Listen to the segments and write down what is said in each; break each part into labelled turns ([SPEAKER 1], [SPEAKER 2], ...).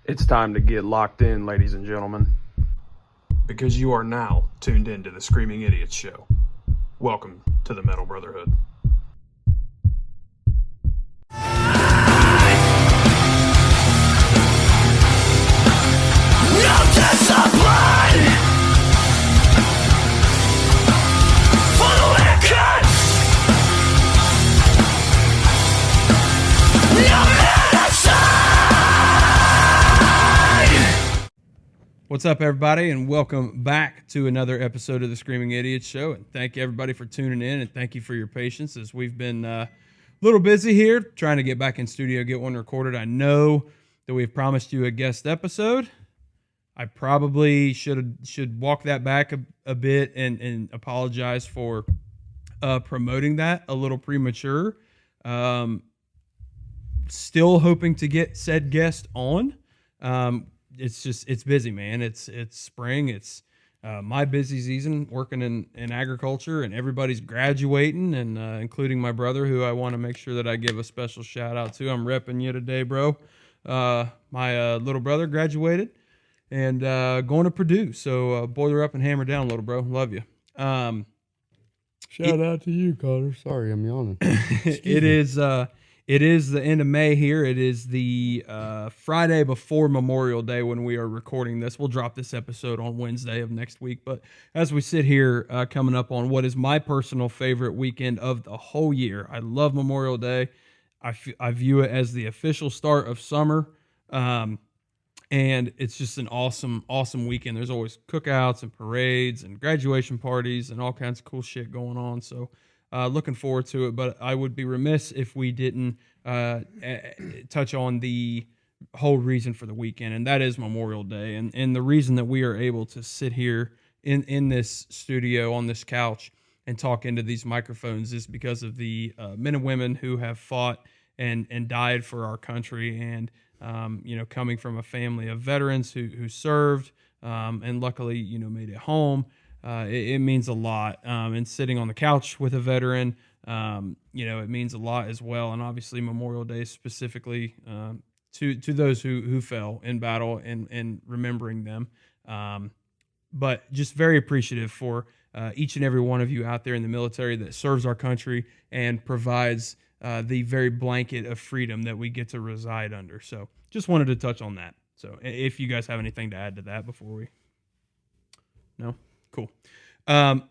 [SPEAKER 1] It's time to get locked in, ladies and gentlemen, because you are now tuned into the Screaming Idiots Show. Welcome to the Metal Brotherhood.
[SPEAKER 2] No discipline for the wicked. No medicine.
[SPEAKER 3] What's up, everybody, and welcome back to another episode of the Screaming Idiots Show. And thank you, everybody, for tuning in, and thank you for your patience as we've been a little busy here trying to get back in studio, get one recorded. I know that we've promised you a guest episode. I probably should walk that back a bit and apologize for promoting that a little premature. Still hoping to get said guest on. It's busy, man. It's spring. It's my busy season working in agriculture, and everybody's graduating, and including my brother, who I want to make sure that I give a special shout out to. I'm repping you today, bro. My little brother graduated and going to Purdue. So boiler up and hammer down, little bro. Love you.
[SPEAKER 4] Shout out to you, Connor. Sorry, I'm yawning.
[SPEAKER 3] It is the end of May here. It is the Friday before Memorial Day when we are recording this. We'll drop this episode on Wednesday of next week. But as we sit here coming up on what is my personal favorite weekend of the whole year, I love Memorial Day. I view it as the official start of summer. And it's just an awesome weekend. There's always cookouts and parades and graduation parties and all kinds of cool shit going on. So looking forward to it, but I would be remiss if we didn't touch on the whole reason for the weekend, and that is Memorial Day. And the reason that we are able to sit here in this studio on this couch and talk into these microphones is because of the men and women who have fought and died for our country, and coming from a family of veterans who served and luckily made it home. It means a lot. And sitting on the couch with a veteran, it means a lot as well. And obviously Memorial Day specifically to those who fell in battle and remembering them. But just very appreciative for each and every one of you out there in the military that serves our country and provides the very blanket of freedom that we get to reside under. So just wanted to touch on that. So if you guys have anything to add to that before we... No? Cool.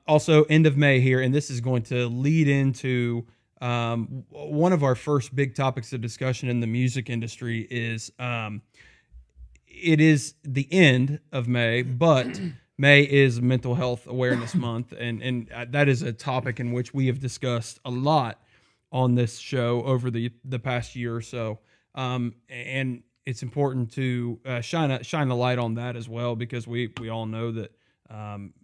[SPEAKER 3] Also, end of May here, and this is going to lead into one of our first big topics of discussion in the music industry is it is the end of May, but May is Mental Health Awareness Month, and that is a topic in which we have discussed a lot on this show over the past year or so, and it's important to shine a light on that as well, because we all know that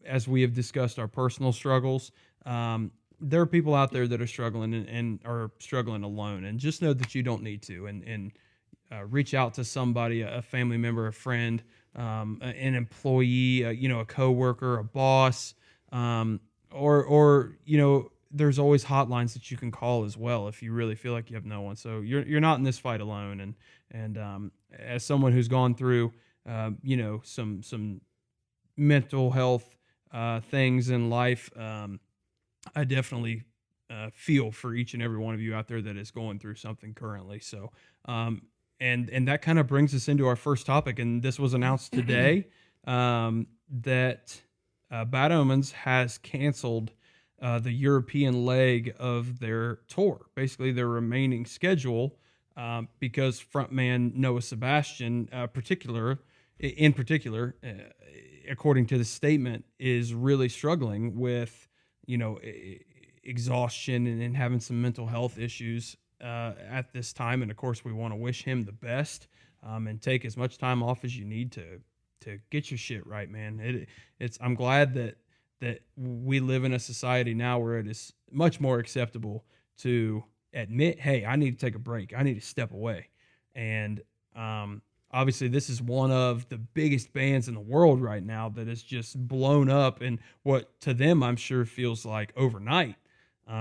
[SPEAKER 3] as we have discussed our personal struggles, there are people out there that are struggling and are struggling alone, and just know that you don't need to, and reach out to somebody, a family member, a friend, an employee, a coworker, a boss, or there's always hotlines that you can call as well if you really feel like you have no one. So you're not in this fight alone. And as someone who's gone through, some mental health things in life, I definitely feel for each and every one of you out there that is going through something currently. So, and that kind of brings us into our first topic. And this was announced today that Bad Omens has canceled the European leg of their tour, basically their remaining schedule, because frontman Noah Sebastian, in particular, according to the statement, is really struggling with, exhaustion and having some mental health issues at this time. And of course, we want to wish him the best, and take as much time off as you need to get your shit right, man. I'm glad that we live in a society now where it is much more acceptable to admit, hey, I need to take a break. I need to step away. And obviously, this is one of the biggest bands in the world right now that is just blown up in what to them, I'm sure, feels like overnight.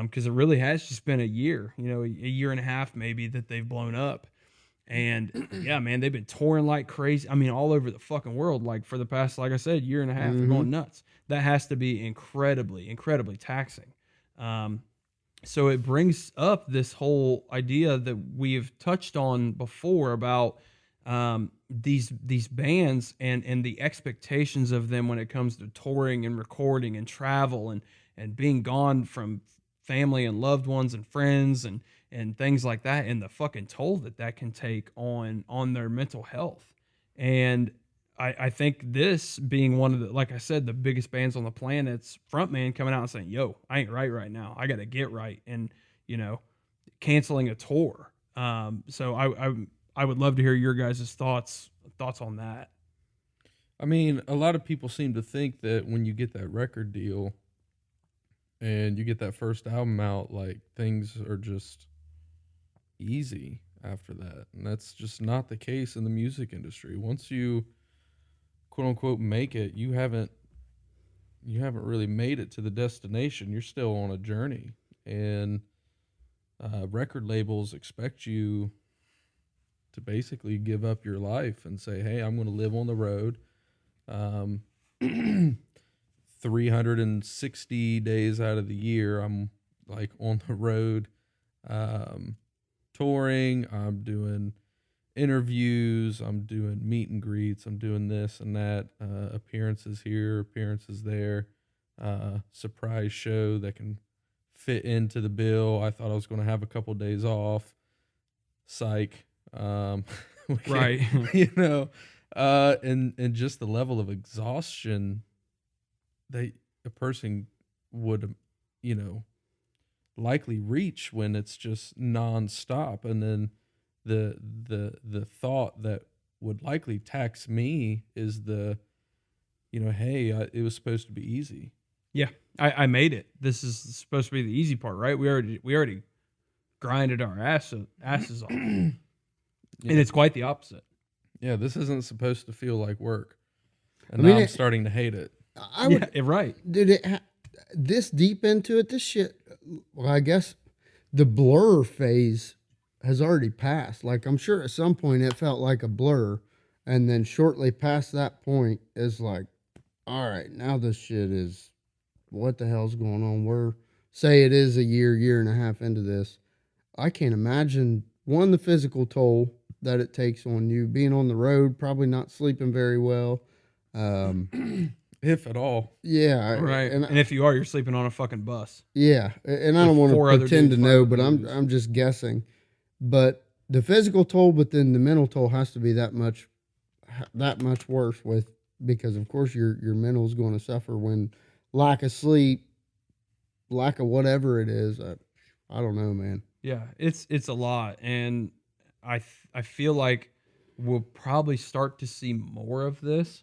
[SPEAKER 3] Because it really has just been a year, a year and a half maybe that they've blown up. And yeah, man, they've been touring like crazy. I mean, all over the fucking world, like for the past, like I said, year and a half. They're going nuts. That has to be incredibly, incredibly taxing. So it brings up this whole idea that we've touched on before about these bands and the expectations of them when it comes to touring and recording and travel and being gone from family and loved ones and friends and things like that, and the fucking toll that can take on their mental health. And I think this being one of the, like I said, the biggest bands on the planet's frontman coming out and saying, yo, I ain't right now. I got to get right. And, canceling a tour. So I would love to hear your guys' thoughts on that.
[SPEAKER 5] I mean, a lot of people seem to think that when you get that record deal and you get that first album out, like things are just easy after that. And that's just not the case in the music industry. Once you quote unquote make it, you haven't really made it to the destination. You're still on a journey, and record labels expect you to basically give up your life and say, hey, I'm going to live on the road 360 days out of the year. I'm like on the road touring. I'm doing interviews, I'm doing meet and greets, I'm doing this and that, appearances here, appearances there, surprise show that can fit into the bill. I thought I was going to have a couple days off. Psych.
[SPEAKER 3] Right.
[SPEAKER 5] And just the level of exhaustion that a person would, likely reach when it's just nonstop. And then the thought that would likely tax me is hey, it was supposed to be easy.
[SPEAKER 3] Yeah, I made it. This is supposed to be the easy part, right? We already grinded our asses off, and it's quite the opposite.
[SPEAKER 5] Yeah, this isn't supposed to feel like work, and now I'm starting to hate it.
[SPEAKER 3] Right.
[SPEAKER 4] Did it this deep into it? This shit. Well, I guess the blur phase has already passed. Like, I'm sure at some point it felt like a blur, and then shortly past that point is like, all right, now this shit is, what the hell's going on? Say it is a year and a half into this. I can't imagine, one, the physical toll that it takes on you, being on the road, probably not sleeping very well.
[SPEAKER 5] If at all.
[SPEAKER 4] Yeah.
[SPEAKER 3] Right. And if you are, you're sleeping on a fucking bus.
[SPEAKER 4] Yeah. And I don't want to pretend to know, but I'm just guessing. But the physical toll, but then the mental toll has to be that much worse because of course your mental is going to suffer when lack of sleep, lack of whatever it is. I don't know, man.
[SPEAKER 3] Yeah, it's a lot, and I feel like we'll probably start to see more of this.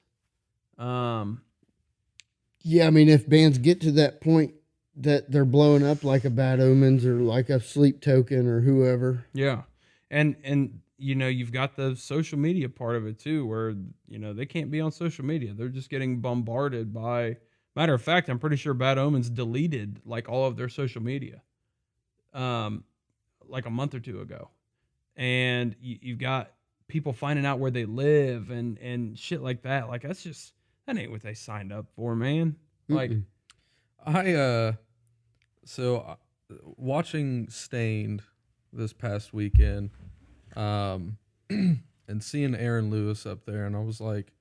[SPEAKER 4] Yeah, I mean, if bands get to that point that they're blowing up like a Bad Omens or like a Sleep Token or whoever.
[SPEAKER 3] Yeah, and you've got the social media part of it too, where they can't be on social media. They're just getting bombarded by. Matter of fact, I'm pretty sure Bad Omens deleted like all of their social media, like a month or two ago, and you've got people finding out where they live and shit like that. Like that ain't what they signed up for, man. Like,
[SPEAKER 5] watching Stained this past weekend, and seeing Aaron Lewis up there, and I was like,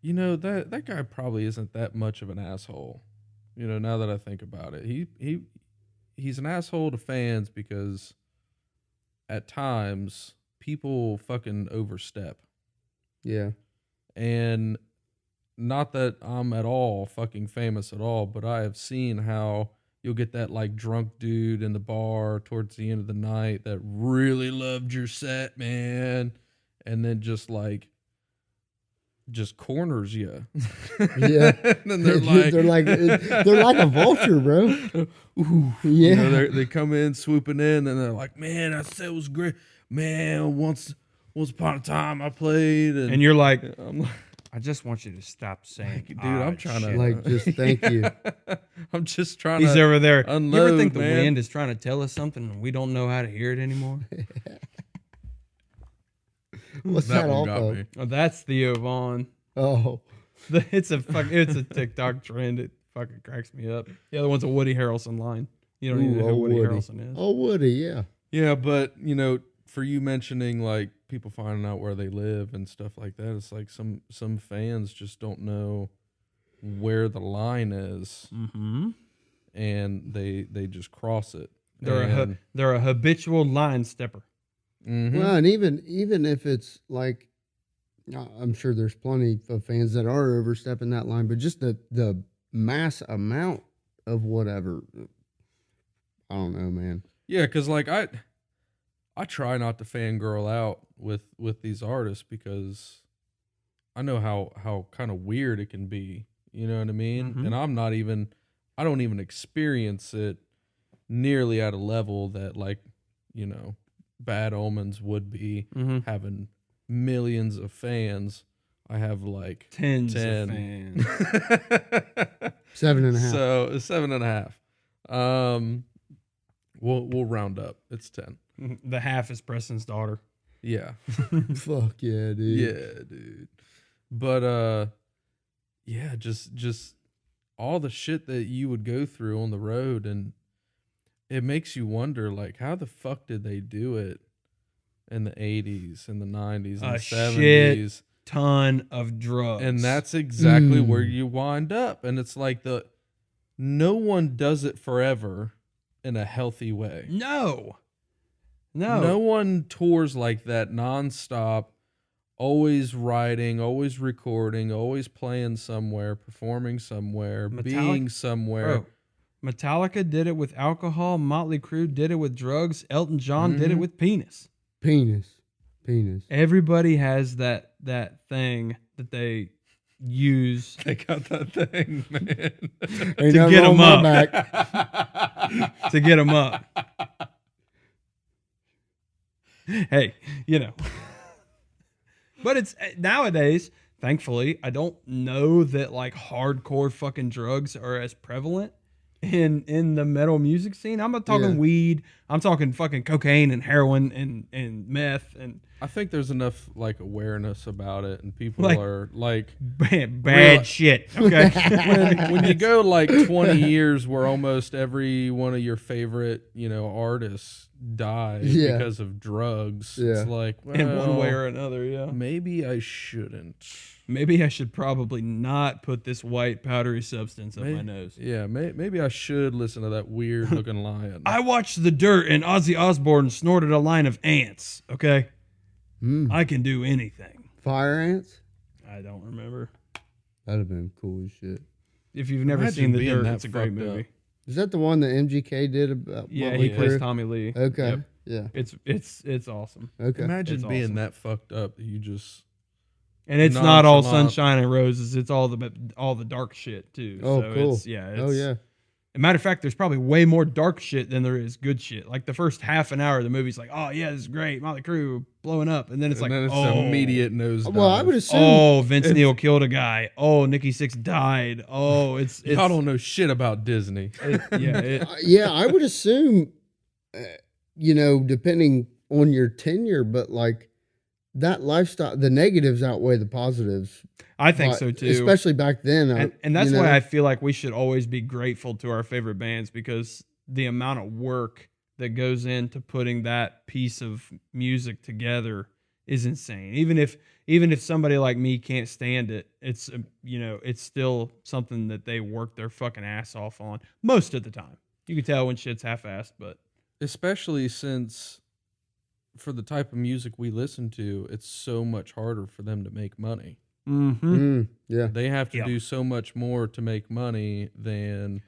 [SPEAKER 5] that guy probably isn't that much of an asshole. Now that I think about it, he's an asshole to fans because at times people fucking overstep.
[SPEAKER 4] Yeah.
[SPEAKER 5] And not that I'm at all fucking famous at all, but I have seen how you'll get that like drunk dude in the bar towards the end of the night that really loved your set, man, and then just corners you.
[SPEAKER 4] Yeah.
[SPEAKER 5] And they're like
[SPEAKER 4] they're like a vulture, bro.
[SPEAKER 5] Ooh,
[SPEAKER 4] yeah.
[SPEAKER 5] They come in swooping in, and they're like, man, that set was great, man. Once upon a time I played, and
[SPEAKER 3] you're like, I just want you to stop saying,
[SPEAKER 5] dude, I'm trying to
[SPEAKER 4] like, just thank you.
[SPEAKER 5] I'm just trying
[SPEAKER 3] He's
[SPEAKER 5] to
[SPEAKER 3] over there.
[SPEAKER 5] unload,
[SPEAKER 3] You ever think
[SPEAKER 5] man.
[SPEAKER 3] the wind is trying to tell us something and we don't know how to hear it anymore?
[SPEAKER 4] What's that
[SPEAKER 5] one
[SPEAKER 4] off
[SPEAKER 5] got
[SPEAKER 4] of?
[SPEAKER 5] me.
[SPEAKER 3] Oh, that's Theo Vaughn.
[SPEAKER 4] Oh,
[SPEAKER 3] It's a TikTok trend. It fucking cracks me up. The other one's a Woody Harrelson line. You don't even know who
[SPEAKER 4] old
[SPEAKER 3] Woody
[SPEAKER 4] Woody.
[SPEAKER 3] Harrelson is.
[SPEAKER 4] Oh, Woody, yeah.
[SPEAKER 5] Yeah, but for you mentioning like people finding out where they live and stuff like that, it's like some fans just don't know where the line is,
[SPEAKER 3] Mm-hmm.
[SPEAKER 5] and they just cross it.
[SPEAKER 3] They're a habitual line stepper.
[SPEAKER 5] Mhm.
[SPEAKER 4] Well, and even if it's like, I'm sure there's plenty of fans that are overstepping that line, but just the mass amount of whatever, I don't know, man.
[SPEAKER 5] Yeah, because like I try not to fangirl out with these artists because I know how kind of weird it can be. You know what I mean?
[SPEAKER 3] Mhm.
[SPEAKER 5] And I don't even experience it nearly at a level that like, Bad Omens would be
[SPEAKER 3] Mm-hmm.
[SPEAKER 5] having millions of fans. I have like
[SPEAKER 3] Tens
[SPEAKER 5] 10.
[SPEAKER 3] of fans.
[SPEAKER 4] 7.5.
[SPEAKER 5] So 7.5. We'll round up. It's 10.
[SPEAKER 3] The half is Preston's daughter.
[SPEAKER 5] Yeah.
[SPEAKER 4] Fuck yeah, dude.
[SPEAKER 5] Yeah, dude. But yeah, just all the shit that you would go through on the road, and it makes you wonder like how the fuck did they do it in the 80s and the 90s and
[SPEAKER 3] A
[SPEAKER 5] the 70s?
[SPEAKER 3] shit ton of drugs.
[SPEAKER 5] And that's exactly where you wind up. And it's like no one does it forever in a healthy way.
[SPEAKER 3] no.
[SPEAKER 5] No one tours like that nonstop, always writing, always recording, always playing somewhere, performing somewhere, being somewhere.
[SPEAKER 3] Bro, Metallica did it with alcohol. Motley Crue did it with drugs. Elton John did it with penis.
[SPEAKER 4] Penis.
[SPEAKER 3] Everybody has that thing that they use
[SPEAKER 5] They got that thing, man.
[SPEAKER 4] Ain't
[SPEAKER 3] to
[SPEAKER 4] nothing
[SPEAKER 3] get
[SPEAKER 4] wrong
[SPEAKER 3] them
[SPEAKER 4] with my
[SPEAKER 3] up.
[SPEAKER 4] back.
[SPEAKER 3] To get them up. Hey, But it's nowadays, thankfully, I don't know that like hardcore fucking drugs are as prevalent in the metal music scene. I'm not talking
[SPEAKER 4] Yeah.
[SPEAKER 3] weed. I'm talking fucking cocaine and heroin and meth and
[SPEAKER 5] I think there's enough like awareness about it, and people
[SPEAKER 3] Like-
[SPEAKER 5] are like,
[SPEAKER 3] bad
[SPEAKER 5] Real-
[SPEAKER 3] shit. Okay.
[SPEAKER 5] when you go like 20 years where almost every one of your favorite, artists died
[SPEAKER 4] Yeah.
[SPEAKER 5] because of drugs,
[SPEAKER 4] Yeah.
[SPEAKER 5] it's like, well,
[SPEAKER 3] In one way or another, yeah.
[SPEAKER 5] maybe I shouldn't.
[SPEAKER 3] Maybe I should probably not put this white powdery substance up my nose.
[SPEAKER 5] Yeah, maybe I should listen to that weird looking lion.
[SPEAKER 3] I watched The Dirt and Ozzy Osbourne snorted a line of ants. Okay. I can do anything.
[SPEAKER 4] Fire ants?
[SPEAKER 3] I don't remember.
[SPEAKER 4] That'd have been cool as shit.
[SPEAKER 3] If you've never
[SPEAKER 5] Imagine
[SPEAKER 3] seen The
[SPEAKER 5] being
[SPEAKER 3] Dirt,
[SPEAKER 5] that
[SPEAKER 3] it's a great
[SPEAKER 5] fucked up.
[SPEAKER 3] movie.
[SPEAKER 4] Is that the one that MGK did about?
[SPEAKER 3] Yeah,
[SPEAKER 4] Motley
[SPEAKER 3] he plays
[SPEAKER 4] Crue?
[SPEAKER 3] Tommy Lee.
[SPEAKER 4] Okay.
[SPEAKER 3] Yep.
[SPEAKER 4] Yeah.
[SPEAKER 3] It's awesome.
[SPEAKER 4] Okay.
[SPEAKER 5] Imagine
[SPEAKER 3] It's
[SPEAKER 5] being
[SPEAKER 3] awesome.
[SPEAKER 5] that fucked up that you just
[SPEAKER 3] And it's not all
[SPEAKER 5] Nonchalant.
[SPEAKER 3] sunshine and roses. It's all the dark shit too.
[SPEAKER 4] Oh,
[SPEAKER 3] so
[SPEAKER 4] cool.
[SPEAKER 3] It's,
[SPEAKER 4] Yeah.
[SPEAKER 3] As a matter of fact, there's probably way more dark shit than there is good shit. Like the first half an hour of the movie's like, oh yeah, this is great, Motley Crue blowing up, and then it's like,
[SPEAKER 5] immediate nose.
[SPEAKER 4] Well, I would assume.
[SPEAKER 3] oh, Vince Neil killed a guy. Oh, Nikki Sixx died. Oh, it's
[SPEAKER 5] Y'all don't know shit about Disney.
[SPEAKER 4] Yeah, I would assume. Depending on your tenure, but like that lifestyle, the negatives outweigh the positives.
[SPEAKER 3] I think
[SPEAKER 4] But
[SPEAKER 3] so too.
[SPEAKER 4] Especially back then.
[SPEAKER 3] And that's why I feel like we should always be grateful to our favorite bands, because the amount of work that goes into putting that piece of music together is insane. Even if somebody like me can't stand it, it's it's still something that they work their fucking ass off on most of the time. You can tell when shit's half-assed, but
[SPEAKER 5] Especially since for the type of music we listen to, it's so much harder for them to make money.
[SPEAKER 4] Yeah.
[SPEAKER 5] They have to
[SPEAKER 3] Yeah.
[SPEAKER 5] do so much more to make money than,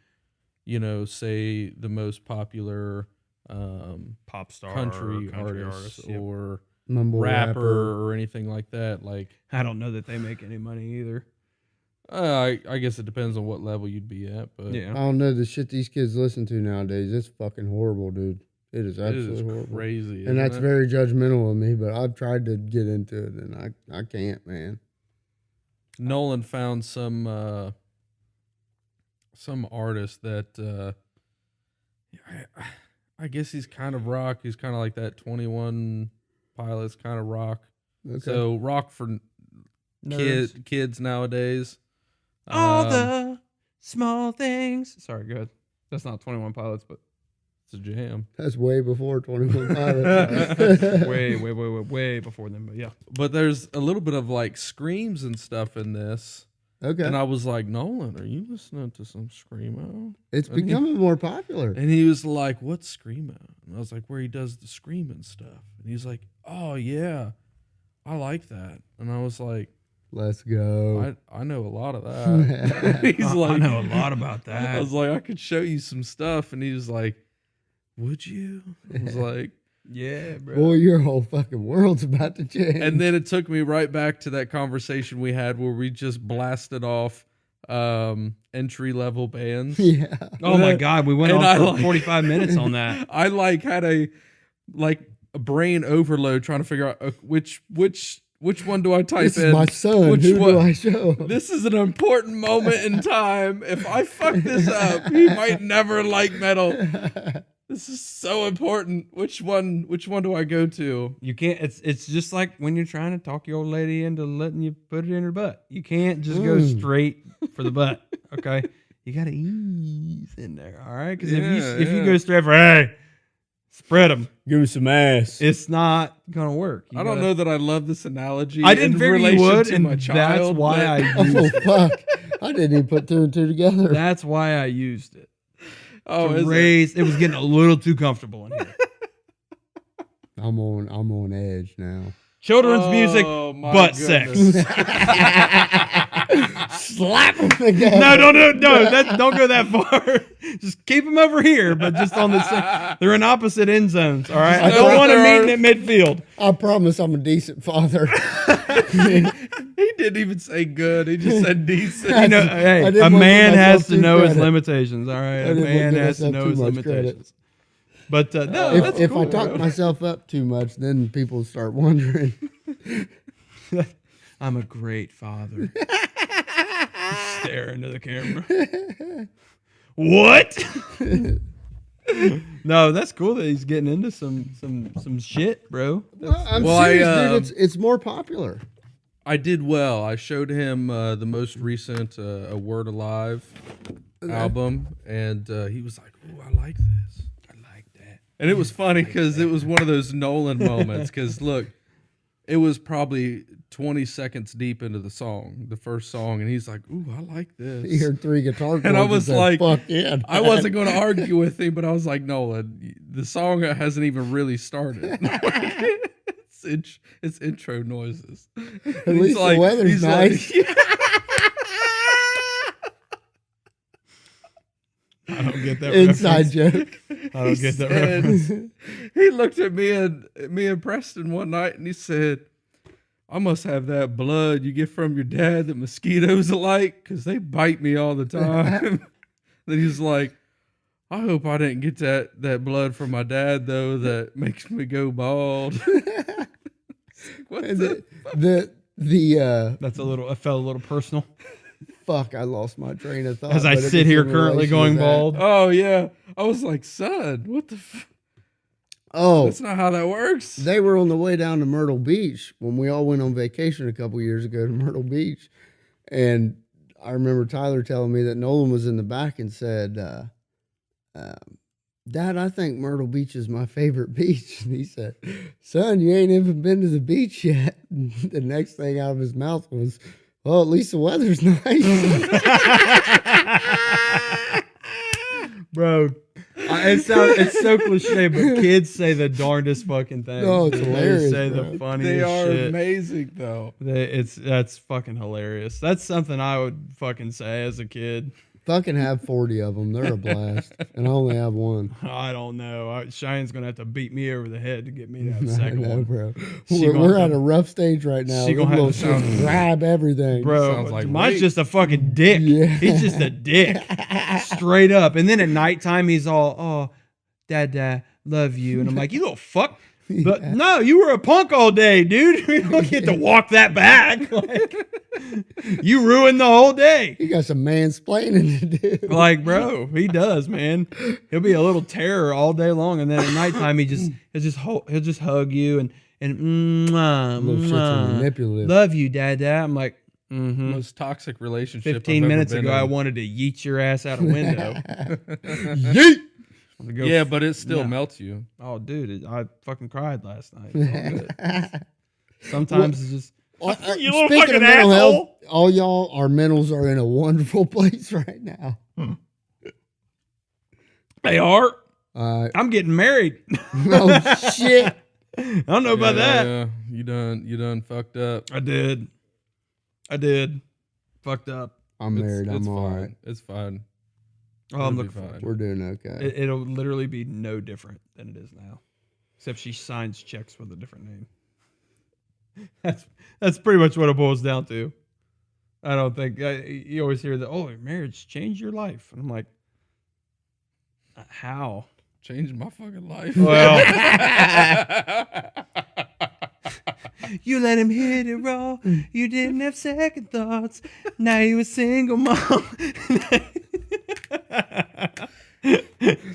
[SPEAKER 5] say the most popular
[SPEAKER 3] pop star
[SPEAKER 5] country,
[SPEAKER 3] or
[SPEAKER 5] artist
[SPEAKER 3] yep.
[SPEAKER 5] or
[SPEAKER 4] Mumble
[SPEAKER 5] rapper or anything like that. Like,
[SPEAKER 3] I don't know that they make any money either.
[SPEAKER 5] I guess it depends on what level you'd be at, but
[SPEAKER 3] Yeah.
[SPEAKER 4] I don't know the shit these kids listen to nowadays. It's fucking horrible, dude. It is
[SPEAKER 5] it
[SPEAKER 4] absolutely
[SPEAKER 5] is
[SPEAKER 4] horrible.
[SPEAKER 5] crazy.
[SPEAKER 4] And that's
[SPEAKER 5] isn't it?
[SPEAKER 4] very judgmental of me, but I've tried to get into it and I can't, man.
[SPEAKER 5] Nolan found some artist that I guess he's kind of rock. He's kind of like that 21 Pilots kind of rock.
[SPEAKER 4] Okay.
[SPEAKER 5] So rock for
[SPEAKER 3] Nerds.
[SPEAKER 5] kids nowadays.
[SPEAKER 3] All the small things. Sorry, go ahead. That's not 21 Pilots, but
[SPEAKER 5] It's a jam.
[SPEAKER 4] That's way before 21 Pilots.
[SPEAKER 3] way before them. But yeah,
[SPEAKER 5] But there's a little bit of like screams and stuff in this.
[SPEAKER 4] Okay.
[SPEAKER 5] And I was like, Nolan, are you listening to some Screamo?
[SPEAKER 4] It's becoming more popular.
[SPEAKER 5] And he was like, what's Screamo? And I was like, where he does the screaming stuff. And he's like, oh, yeah, I like that. And I was like,
[SPEAKER 4] Let's go.
[SPEAKER 5] I know a lot of that. He's like,
[SPEAKER 3] I know a lot about
[SPEAKER 5] I
[SPEAKER 3] that.
[SPEAKER 5] was like, I could show you some stuff. And he was like, would you? I was like,
[SPEAKER 3] Yeah, bro.
[SPEAKER 4] Boy, your whole fucking world's about to change.
[SPEAKER 5] and then it took me right back to that conversation we had where we just blasted off entry level bands.
[SPEAKER 4] Yeah.
[SPEAKER 3] Oh my God, we went
[SPEAKER 5] And
[SPEAKER 3] on
[SPEAKER 5] I
[SPEAKER 3] for
[SPEAKER 5] like-
[SPEAKER 3] 45 minutes on that.
[SPEAKER 5] I like had a brain overload trying to figure out which one do I type
[SPEAKER 4] This
[SPEAKER 5] in?
[SPEAKER 4] is my son.
[SPEAKER 5] Which
[SPEAKER 4] Who
[SPEAKER 5] one?
[SPEAKER 4] do I show?
[SPEAKER 5] This is an important moment in time. If I fuck this up, he might never like metal. This is so important. Which one do I go to?
[SPEAKER 3] You can't. It's just like when you're trying to talk your old lady into letting you put it in her butt. You can't just go straight for the butt. Okay, you got to ease in there. All right, because if you go straight for hey, spread them,
[SPEAKER 4] Give me some ass.
[SPEAKER 3] it's not gonna work. You
[SPEAKER 5] I don't
[SPEAKER 3] gotta-
[SPEAKER 5] know that I love this analogy.
[SPEAKER 3] I didn't
[SPEAKER 5] in
[SPEAKER 3] figure you
[SPEAKER 5] relation
[SPEAKER 3] would,
[SPEAKER 5] to
[SPEAKER 3] and
[SPEAKER 5] my
[SPEAKER 3] that's
[SPEAKER 5] child,
[SPEAKER 3] why
[SPEAKER 5] but-
[SPEAKER 3] I
[SPEAKER 4] Oh,
[SPEAKER 3] used it.
[SPEAKER 4] fuck. I didn't even put two and two together.
[SPEAKER 3] That's why I used it.
[SPEAKER 5] Oh,
[SPEAKER 3] To
[SPEAKER 5] is it?
[SPEAKER 3] raise, it was getting a little too comfortable in here.
[SPEAKER 4] I'm on edge now.
[SPEAKER 3] Children's music,
[SPEAKER 5] Oh, my
[SPEAKER 3] butt
[SPEAKER 5] goodness.
[SPEAKER 3] sex.
[SPEAKER 4] Slap them together.
[SPEAKER 3] No, don't go that far. Just keep them over here, but just on the same. They're in opposite end zones. All right, I
[SPEAKER 5] know
[SPEAKER 3] don't
[SPEAKER 5] that
[SPEAKER 3] want to
[SPEAKER 5] there
[SPEAKER 3] meet at midfield.
[SPEAKER 4] I promise I'm a decent father.
[SPEAKER 5] He didn't even say good. He just said decent.
[SPEAKER 3] You know,
[SPEAKER 4] I
[SPEAKER 3] hey,
[SPEAKER 4] didn't
[SPEAKER 3] a
[SPEAKER 4] wanna
[SPEAKER 3] man
[SPEAKER 4] give
[SPEAKER 3] has
[SPEAKER 4] myself
[SPEAKER 3] to
[SPEAKER 4] too
[SPEAKER 3] know his
[SPEAKER 4] credit.
[SPEAKER 3] limitations. All right, a
[SPEAKER 4] didn't wanna
[SPEAKER 3] man
[SPEAKER 4] give
[SPEAKER 3] has to
[SPEAKER 4] myself
[SPEAKER 3] know
[SPEAKER 4] too
[SPEAKER 3] his
[SPEAKER 4] much
[SPEAKER 3] limitations. But no,
[SPEAKER 4] if
[SPEAKER 3] that's
[SPEAKER 4] if
[SPEAKER 3] cool,
[SPEAKER 4] I talk
[SPEAKER 3] bro.
[SPEAKER 4] myself up too much, then people start wondering.
[SPEAKER 3] I'm a great father. Stare into the camera. What? No, that's cool that he's getting into some shit, bro.
[SPEAKER 4] I'm
[SPEAKER 5] Well,
[SPEAKER 4] serious, dude. It's more popular.
[SPEAKER 5] I did well. I showed him the most recent A Word Alive album, and he was like, "Ooh, I like this. I like that." And it was funny because it was one of those Nolan moments. Because look, it was probably 20 seconds deep into the first song, and he's like, "Ooh, I like
[SPEAKER 4] You
[SPEAKER 5] this."
[SPEAKER 4] heard three guitar chords.
[SPEAKER 5] And I was
[SPEAKER 4] said,
[SPEAKER 5] like,
[SPEAKER 4] "Fuck yeah!"
[SPEAKER 5] I wasn't going to argue with him, but I was like, Nolan, the song hasn't even really started. It's intro noises.
[SPEAKER 4] At least the weather's nice.
[SPEAKER 3] I don't get that
[SPEAKER 4] Inside
[SPEAKER 3] reference.
[SPEAKER 4] joke.
[SPEAKER 3] I don't get that
[SPEAKER 5] said-
[SPEAKER 3] reference.
[SPEAKER 5] He looked at me and Preston one night, and he said, "I must have that blood you get from your dad that mosquitoes like, because they bite me all the time." Then he's like, "I hope I didn't get that blood from my dad though that makes me go bald." What
[SPEAKER 4] And
[SPEAKER 5] the?
[SPEAKER 4] the
[SPEAKER 3] That's I felt a little personal
[SPEAKER 4] fuck, I lost my train of thought.
[SPEAKER 3] as I
[SPEAKER 4] but it
[SPEAKER 3] sit
[SPEAKER 4] was
[SPEAKER 3] here
[SPEAKER 4] in
[SPEAKER 3] currently
[SPEAKER 4] relation
[SPEAKER 3] going
[SPEAKER 4] to that.
[SPEAKER 3] bald.
[SPEAKER 5] Oh yeah, I was like, "Son, what the?
[SPEAKER 4] Oh,
[SPEAKER 5] That's not how that works."
[SPEAKER 4] they were on the way down to Myrtle Beach when we all went on vacation a couple years ago to Myrtle Beach. And I remember Tyler telling me that Nolan was in the back and said, "Dad, I think Myrtle Beach is my favorite beach." And he said, "Son, you ain't even been to the beach yet." And the next thing out of his mouth was, "Well, at least the weather's nice."
[SPEAKER 3] Bro, it's so cliche, but kids say the darndest fucking things.
[SPEAKER 4] No, it's
[SPEAKER 3] They
[SPEAKER 4] hilarious,
[SPEAKER 3] say
[SPEAKER 4] bro.
[SPEAKER 3] the funniest
[SPEAKER 5] They are
[SPEAKER 3] shit.
[SPEAKER 5] amazing though.
[SPEAKER 3] That's fucking hilarious. That's something I would fucking say as a kid.
[SPEAKER 4] Fucking have 40 of them. They're a blast. And I only have one.
[SPEAKER 3] I don't know. Cheyenne's gonna have to beat me over the head to get me to have a
[SPEAKER 4] I
[SPEAKER 3] second
[SPEAKER 4] know,
[SPEAKER 3] one.
[SPEAKER 4] bro.
[SPEAKER 3] She
[SPEAKER 4] We're,
[SPEAKER 3] gonna
[SPEAKER 4] we're
[SPEAKER 3] have
[SPEAKER 4] at a rough stage right now.
[SPEAKER 3] she
[SPEAKER 4] Them
[SPEAKER 3] gonna have
[SPEAKER 4] little
[SPEAKER 3] to sound-
[SPEAKER 4] shits grab everything.
[SPEAKER 3] Bro,
[SPEAKER 5] Sounds like
[SPEAKER 3] mine's
[SPEAKER 5] rape.
[SPEAKER 3] just a fucking dick.
[SPEAKER 4] Yeah.
[SPEAKER 3] He's just a dick. Straight up. And then at nighttime, he's all, "Oh, dad, love you." And I'm like, "You little fuck. But no, you were a punk all day, dude. You don't get to walk that back. Like, you ruined the whole day.
[SPEAKER 4] You got some mansplaining to do.
[SPEAKER 3] Like, bro, he does, man. He'll be a little terror all day long, and then at nighttime he'll just hug you and
[SPEAKER 4] Little shit's manipulative.
[SPEAKER 3] love you, dad. I'm like,
[SPEAKER 5] Most toxic relationship.
[SPEAKER 3] 15
[SPEAKER 5] I've
[SPEAKER 3] minutes
[SPEAKER 5] ever
[SPEAKER 3] ago,
[SPEAKER 5] been
[SPEAKER 3] I
[SPEAKER 5] in.
[SPEAKER 3] wanted to yeet your ass out a window.
[SPEAKER 4] Yeet!
[SPEAKER 5] Yeah, but it still
[SPEAKER 3] No.
[SPEAKER 5] melts you.
[SPEAKER 3] Oh, dude, I fucking cried last night. It's all good. Sometimes it's just, you little
[SPEAKER 4] Speaking
[SPEAKER 3] fucking
[SPEAKER 4] of mental
[SPEAKER 3] asshole.
[SPEAKER 4] health, all y'all, our mentals are in a wonderful place right now.
[SPEAKER 3] They are.
[SPEAKER 4] I'm
[SPEAKER 3] I'm getting married.
[SPEAKER 4] oh shit!
[SPEAKER 3] I don't know about that.
[SPEAKER 5] Yeah, you done fucked up.
[SPEAKER 3] I did. Fucked up.
[SPEAKER 4] I'm married.
[SPEAKER 5] It's
[SPEAKER 4] I'm all
[SPEAKER 5] fine.
[SPEAKER 4] right.
[SPEAKER 5] It's fine.
[SPEAKER 3] Oh, I'm
[SPEAKER 5] It'll be
[SPEAKER 3] looking forward
[SPEAKER 5] fine.
[SPEAKER 3] to
[SPEAKER 4] We're doing okay.
[SPEAKER 3] it. It'll literally be no different than it is now, except she signs checks with a different name. That's pretty much what it boils down to. I don't think you always hear that. Oh, your marriage changed your life, and I'm like, how?
[SPEAKER 5] Changed my fucking life.
[SPEAKER 3] Well, you let him hit it raw. You didn't have second thoughts. Now you a single mom.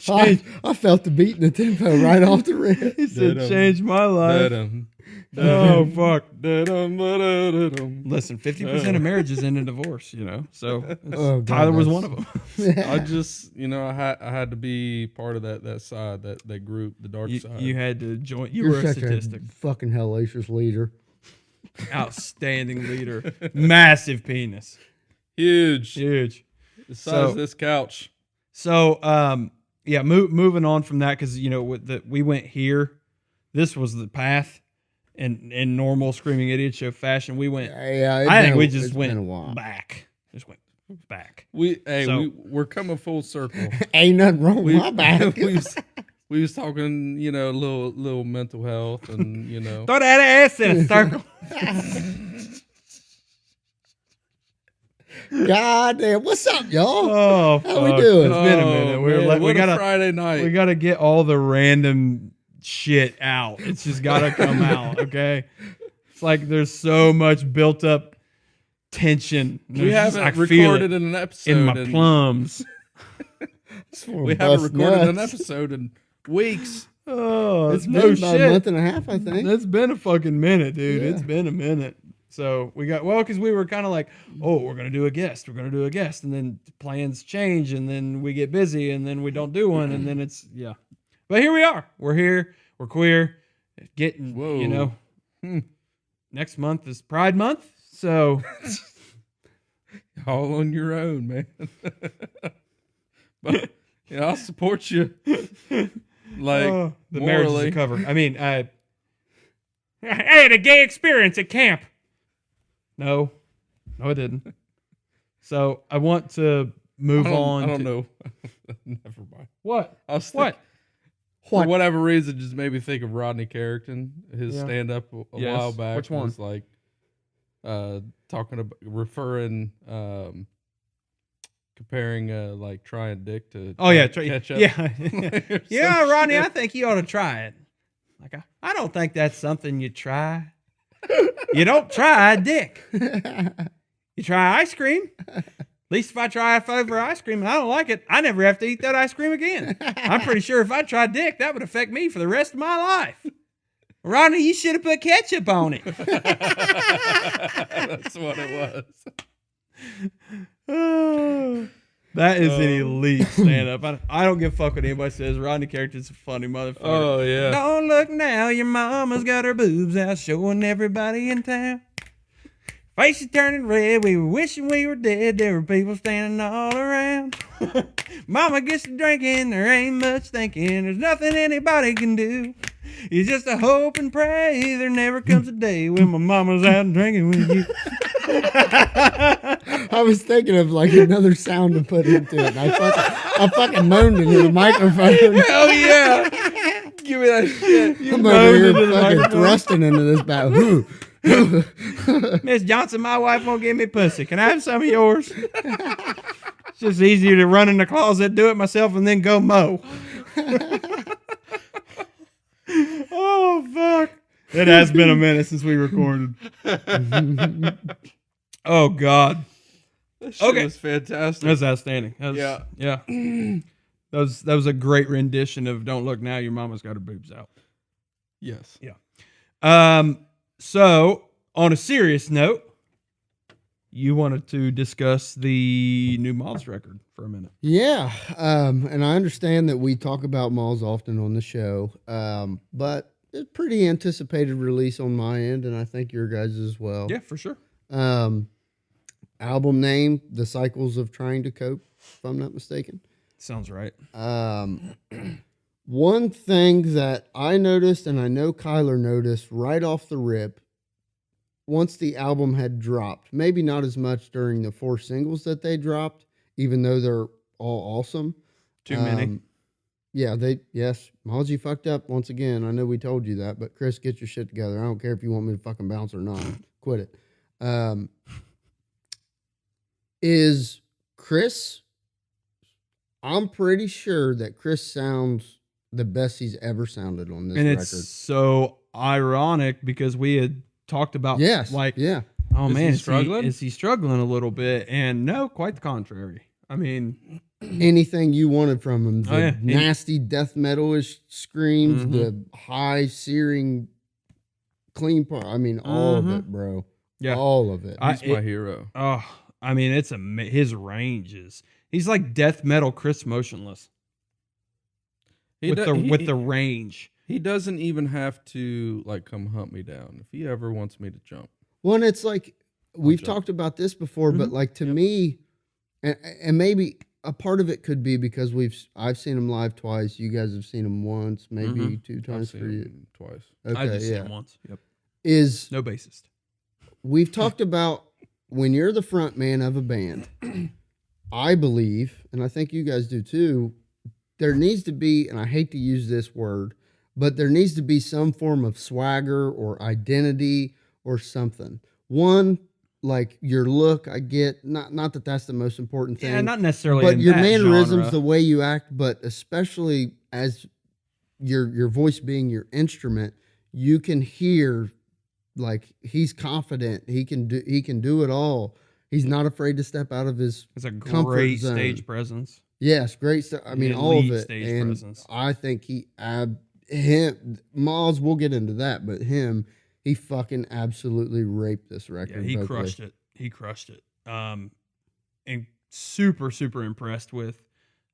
[SPEAKER 4] I felt the beat and the tempo right off the rip.
[SPEAKER 3] He said,
[SPEAKER 5] Da-dum.
[SPEAKER 3] "Changed my life."
[SPEAKER 5] Da-dum.
[SPEAKER 3] Oh fuck!
[SPEAKER 5] Da-dum, ba-da-da-dum.
[SPEAKER 3] Listen, 50% of marriages end in divorce. You know, so
[SPEAKER 4] Oh, God,
[SPEAKER 3] Tyler was
[SPEAKER 4] that's-
[SPEAKER 3] one of them.
[SPEAKER 5] I just, I had to be part of that side, that group, the dark side.
[SPEAKER 3] You had to join. You
[SPEAKER 4] You're
[SPEAKER 3] were a
[SPEAKER 4] such
[SPEAKER 3] statistic.
[SPEAKER 4] a fucking hellacious leader.
[SPEAKER 3] Outstanding leader. Massive penis.
[SPEAKER 5] Huge.
[SPEAKER 3] Huge.
[SPEAKER 5] The size of
[SPEAKER 3] So-
[SPEAKER 5] this couch.
[SPEAKER 3] So, yeah, moving on from that, because we went here. This was the path, in normal Screaming Idiot Show fashion. We went.
[SPEAKER 4] Yeah,
[SPEAKER 3] I think we
[SPEAKER 4] it's
[SPEAKER 3] just
[SPEAKER 4] been a
[SPEAKER 3] went
[SPEAKER 4] while.
[SPEAKER 3] back. Just went back.
[SPEAKER 5] We're coming full circle.
[SPEAKER 4] Ain't nothing wrong with my back.
[SPEAKER 5] we was talking, little mental health and
[SPEAKER 3] Throw that ass in a circle.
[SPEAKER 4] God damn, what's up, y'all?
[SPEAKER 3] Oh,
[SPEAKER 4] How we
[SPEAKER 3] fuck.
[SPEAKER 4] doing?
[SPEAKER 3] It's been a minute.
[SPEAKER 5] Man,
[SPEAKER 3] We
[SPEAKER 5] what a
[SPEAKER 3] gotta
[SPEAKER 5] Friday night.
[SPEAKER 3] we gotta get all the random shit out. It's just gotta come out. Okay. It's like there's so much built up tension.
[SPEAKER 5] we
[SPEAKER 3] There's just-
[SPEAKER 5] haven't
[SPEAKER 3] I feel
[SPEAKER 5] recorded
[SPEAKER 3] it
[SPEAKER 5] an episode
[SPEAKER 3] in my plums.
[SPEAKER 5] we haven't recorded an episode in weeks.
[SPEAKER 3] Oh,
[SPEAKER 4] It's
[SPEAKER 3] no
[SPEAKER 4] been about a
[SPEAKER 3] shit.
[SPEAKER 4] month and a half, I think.
[SPEAKER 3] That's been a fucking minute, dude.
[SPEAKER 4] Yeah.
[SPEAKER 3] It's been a minute. So we got, because we were kind of like, oh, we're going to do a guest. We're going to do a guest. And then plans change. And then we get busy. And then we don't do one. And then it's, yeah. But here we are. We're here. We're queer. Getting,
[SPEAKER 5] Whoa.
[SPEAKER 3] next month is Pride Month. So
[SPEAKER 5] All on your own, man. But I'll support you. Like
[SPEAKER 3] the marriage is
[SPEAKER 5] morally.
[SPEAKER 3] a cover. I mean, I had a gay experience at camp. No, I didn't. So I want to move on.
[SPEAKER 5] I don't
[SPEAKER 3] to-
[SPEAKER 5] know. Never mind.
[SPEAKER 3] What?
[SPEAKER 5] I was
[SPEAKER 3] What?
[SPEAKER 5] For whatever reason, just made me think of Rodney Carrington. His
[SPEAKER 3] Yeah.
[SPEAKER 5] stand up a
[SPEAKER 3] Yes.
[SPEAKER 5] while back.
[SPEAKER 3] Which one?
[SPEAKER 5] Was like talking about referring comparing like trying dick to
[SPEAKER 3] Oh yeah,
[SPEAKER 5] ketchup.
[SPEAKER 3] yeah,
[SPEAKER 5] Or
[SPEAKER 3] yeah,
[SPEAKER 5] some
[SPEAKER 3] Rodney.
[SPEAKER 5] shit.
[SPEAKER 3] I think you ought to try it. Like I don't think that's something you try. You don't try dick. You try ice cream. At least if I try a flavor ice cream and I don't like it, I never have to eat that ice cream again. I'm pretty sure if I tried dick, that would affect me for the rest of my life. Rodney, you should have put ketchup on it.
[SPEAKER 5] That's what it was.
[SPEAKER 3] That is an elite stand up. I don't give a fuck what anybody says. Rodney Carrington's a funny motherfucker.
[SPEAKER 5] Oh yeah.
[SPEAKER 3] Don't look now, your mama's got her boobs out showing everybody in town. Face is turning red, we were wishing we were dead. There were people standing all around. Mama gets to drinking, there ain't much thinking. There's nothing anybody can do. You just a hope and pray there never comes a day when my mama's out drinking with you.
[SPEAKER 4] I was thinking of like another sound to put into it. And I fucking moaned into the microphone.
[SPEAKER 5] Hell yeah. Give me that shit.
[SPEAKER 4] I'm over here
[SPEAKER 3] into the
[SPEAKER 4] fucking
[SPEAKER 3] microphone.
[SPEAKER 4] thrusting into this battle.
[SPEAKER 3] Miss Johnson, my wife won't give me pussy. Can I have some of yours? It's just easier to run in the closet, do it myself, and then go mow. Oh, It has been a minute since we recorded. Oh God,
[SPEAKER 5] That shit
[SPEAKER 3] Okay.
[SPEAKER 5] was fantastic.
[SPEAKER 3] that's outstanding.
[SPEAKER 5] Yeah.
[SPEAKER 3] yeah. That was a great rendition of "Don't Look Now, Your Mama's Got Her Boobs Out."
[SPEAKER 5] Yes.
[SPEAKER 3] So on a serious note, you wanted to discuss the new Moths record for a minute.
[SPEAKER 4] Yeah, and I understand that we talk about malls often on the show, but it's pretty anticipated release on my end, and I think your guys as well.
[SPEAKER 3] Yeah, for sure.
[SPEAKER 4] Album name: The Cycles of Trying to Cope, if I'm not mistaken.
[SPEAKER 3] Sounds right.
[SPEAKER 4] One thing that I noticed, and I know Kyler noticed right off the rip, once the album had dropped, maybe not as much during the 4 singles that they dropped, even though they're all awesome.
[SPEAKER 3] Too many.
[SPEAKER 4] Yeah, Malji fucked up once again. I know we told you that, but Chris, get your shit together. I don't care if you want me to fucking bounce or not. Quit it. Is Chris? I'm pretty sure that Chris sounds the best he's ever sounded on this
[SPEAKER 3] And
[SPEAKER 4] record.
[SPEAKER 3] it's so ironic because we had talked about
[SPEAKER 4] Yes.
[SPEAKER 3] like
[SPEAKER 4] yeah.
[SPEAKER 3] oh
[SPEAKER 5] Is
[SPEAKER 3] man,
[SPEAKER 5] he struggling?
[SPEAKER 3] Is he struggling a little bit? And no, quite the contrary. I mean,
[SPEAKER 4] Anything you wanted from him. The
[SPEAKER 3] Oh, yeah.
[SPEAKER 4] nasty death metal-ish screams,
[SPEAKER 3] Mhm.
[SPEAKER 4] the high searing clean part. I mean, all of it, bro.
[SPEAKER 3] Yeah.
[SPEAKER 4] All of it.
[SPEAKER 5] He's my hero.
[SPEAKER 3] oh, I mean, it's his range is he's like death metal Chris Motionless with the range.
[SPEAKER 5] He doesn't even have to like come hunt me down if he ever wants me to jump.
[SPEAKER 4] Well, and it's like we've
[SPEAKER 5] jump.
[SPEAKER 4] talked about this before, but
[SPEAKER 3] Mhm.
[SPEAKER 4] like to me, and maybe a part of it could be because I've seen him live twice. You guys have seen him once, maybe 2
[SPEAKER 5] I've
[SPEAKER 4] times
[SPEAKER 5] seen
[SPEAKER 4] for you.
[SPEAKER 5] him twice.
[SPEAKER 3] I
[SPEAKER 4] Okay,
[SPEAKER 3] just seen
[SPEAKER 4] yeah.
[SPEAKER 3] him once. Yep.
[SPEAKER 4] Is
[SPEAKER 3] No bassist.
[SPEAKER 4] we've talked about when you're the front man of a band, I believe, and I think you guys do too, there needs to be, and I hate to use this word, but there needs to be some form of swagger or identity or something. One, like your look, I get, not that that's the most important thing.
[SPEAKER 3] Yeah, not necessarily.
[SPEAKER 4] But
[SPEAKER 3] in
[SPEAKER 4] your
[SPEAKER 3] that
[SPEAKER 4] mannerisms,
[SPEAKER 3] genre.
[SPEAKER 4] the way you act, but especially as your voice being your instrument, you can hear like he's confident. He can do it all. He's not afraid to step out of his
[SPEAKER 3] It's a
[SPEAKER 4] comfort
[SPEAKER 3] great
[SPEAKER 4] zone.
[SPEAKER 3] stage presence.
[SPEAKER 4] Yes, great stuff. I mean, all of
[SPEAKER 3] Elite
[SPEAKER 4] it.
[SPEAKER 3] stage
[SPEAKER 4] And
[SPEAKER 3] presence.
[SPEAKER 4] I think Miles, we'll get into that, but he fucking absolutely raped this
[SPEAKER 3] Yeah,
[SPEAKER 4] record.
[SPEAKER 3] he
[SPEAKER 4] vocally.
[SPEAKER 3] crushed it. He crushed it. And super, super impressed with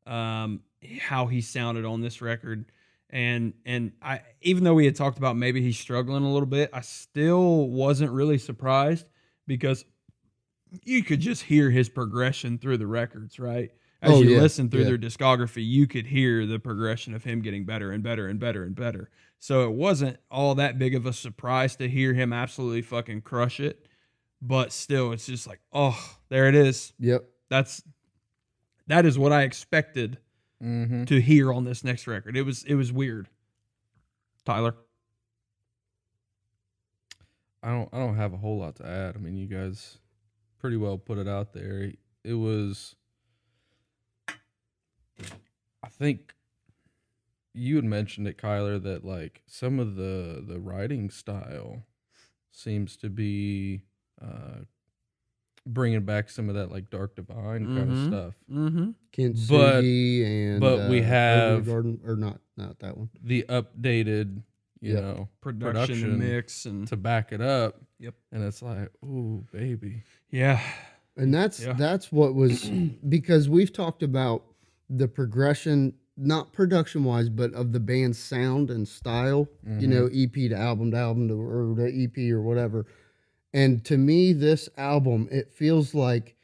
[SPEAKER 3] how he sounded on this record. And I, even though we had talked about maybe he's struggling a little bit, I still wasn't really surprised because you could just hear his progression through the records, right? As
[SPEAKER 4] Oh,
[SPEAKER 3] you
[SPEAKER 4] yeah,
[SPEAKER 3] listen through
[SPEAKER 4] yeah.
[SPEAKER 3] their discography, you could hear the progression of him getting better and better and better and better. So it wasn't all that big of a surprise to hear him absolutely fucking crush it. But still, it's just like, oh, there it is.
[SPEAKER 4] Yep.
[SPEAKER 3] That is what I expected
[SPEAKER 5] Mm-hmm.
[SPEAKER 3] to hear on this next record. It was weird. Tyler.
[SPEAKER 5] I don't have a whole lot to add. I mean, you guys pretty well put it out there. It was, I think you had mentioned it, Kyler, that like some of the writing style seems to be bringing back some of that like Dark Divine kind of stuff.
[SPEAKER 3] Mm-hmm.
[SPEAKER 4] Kintsugi and
[SPEAKER 5] but we
[SPEAKER 4] Over the
[SPEAKER 5] have-
[SPEAKER 4] Garden, or not that one.
[SPEAKER 5] The updated, you
[SPEAKER 4] Yep.
[SPEAKER 5] know,
[SPEAKER 3] Production and mix and
[SPEAKER 5] to back it up.
[SPEAKER 3] Yep.
[SPEAKER 5] And it's like, ooh, baby.
[SPEAKER 3] yeah.
[SPEAKER 4] And that's
[SPEAKER 3] Yeah.
[SPEAKER 4] what was because we've talked about the progression, not production wise, but of the band's sound and style. You know, EP to album or the EP or whatever. And to me, this album, it feels like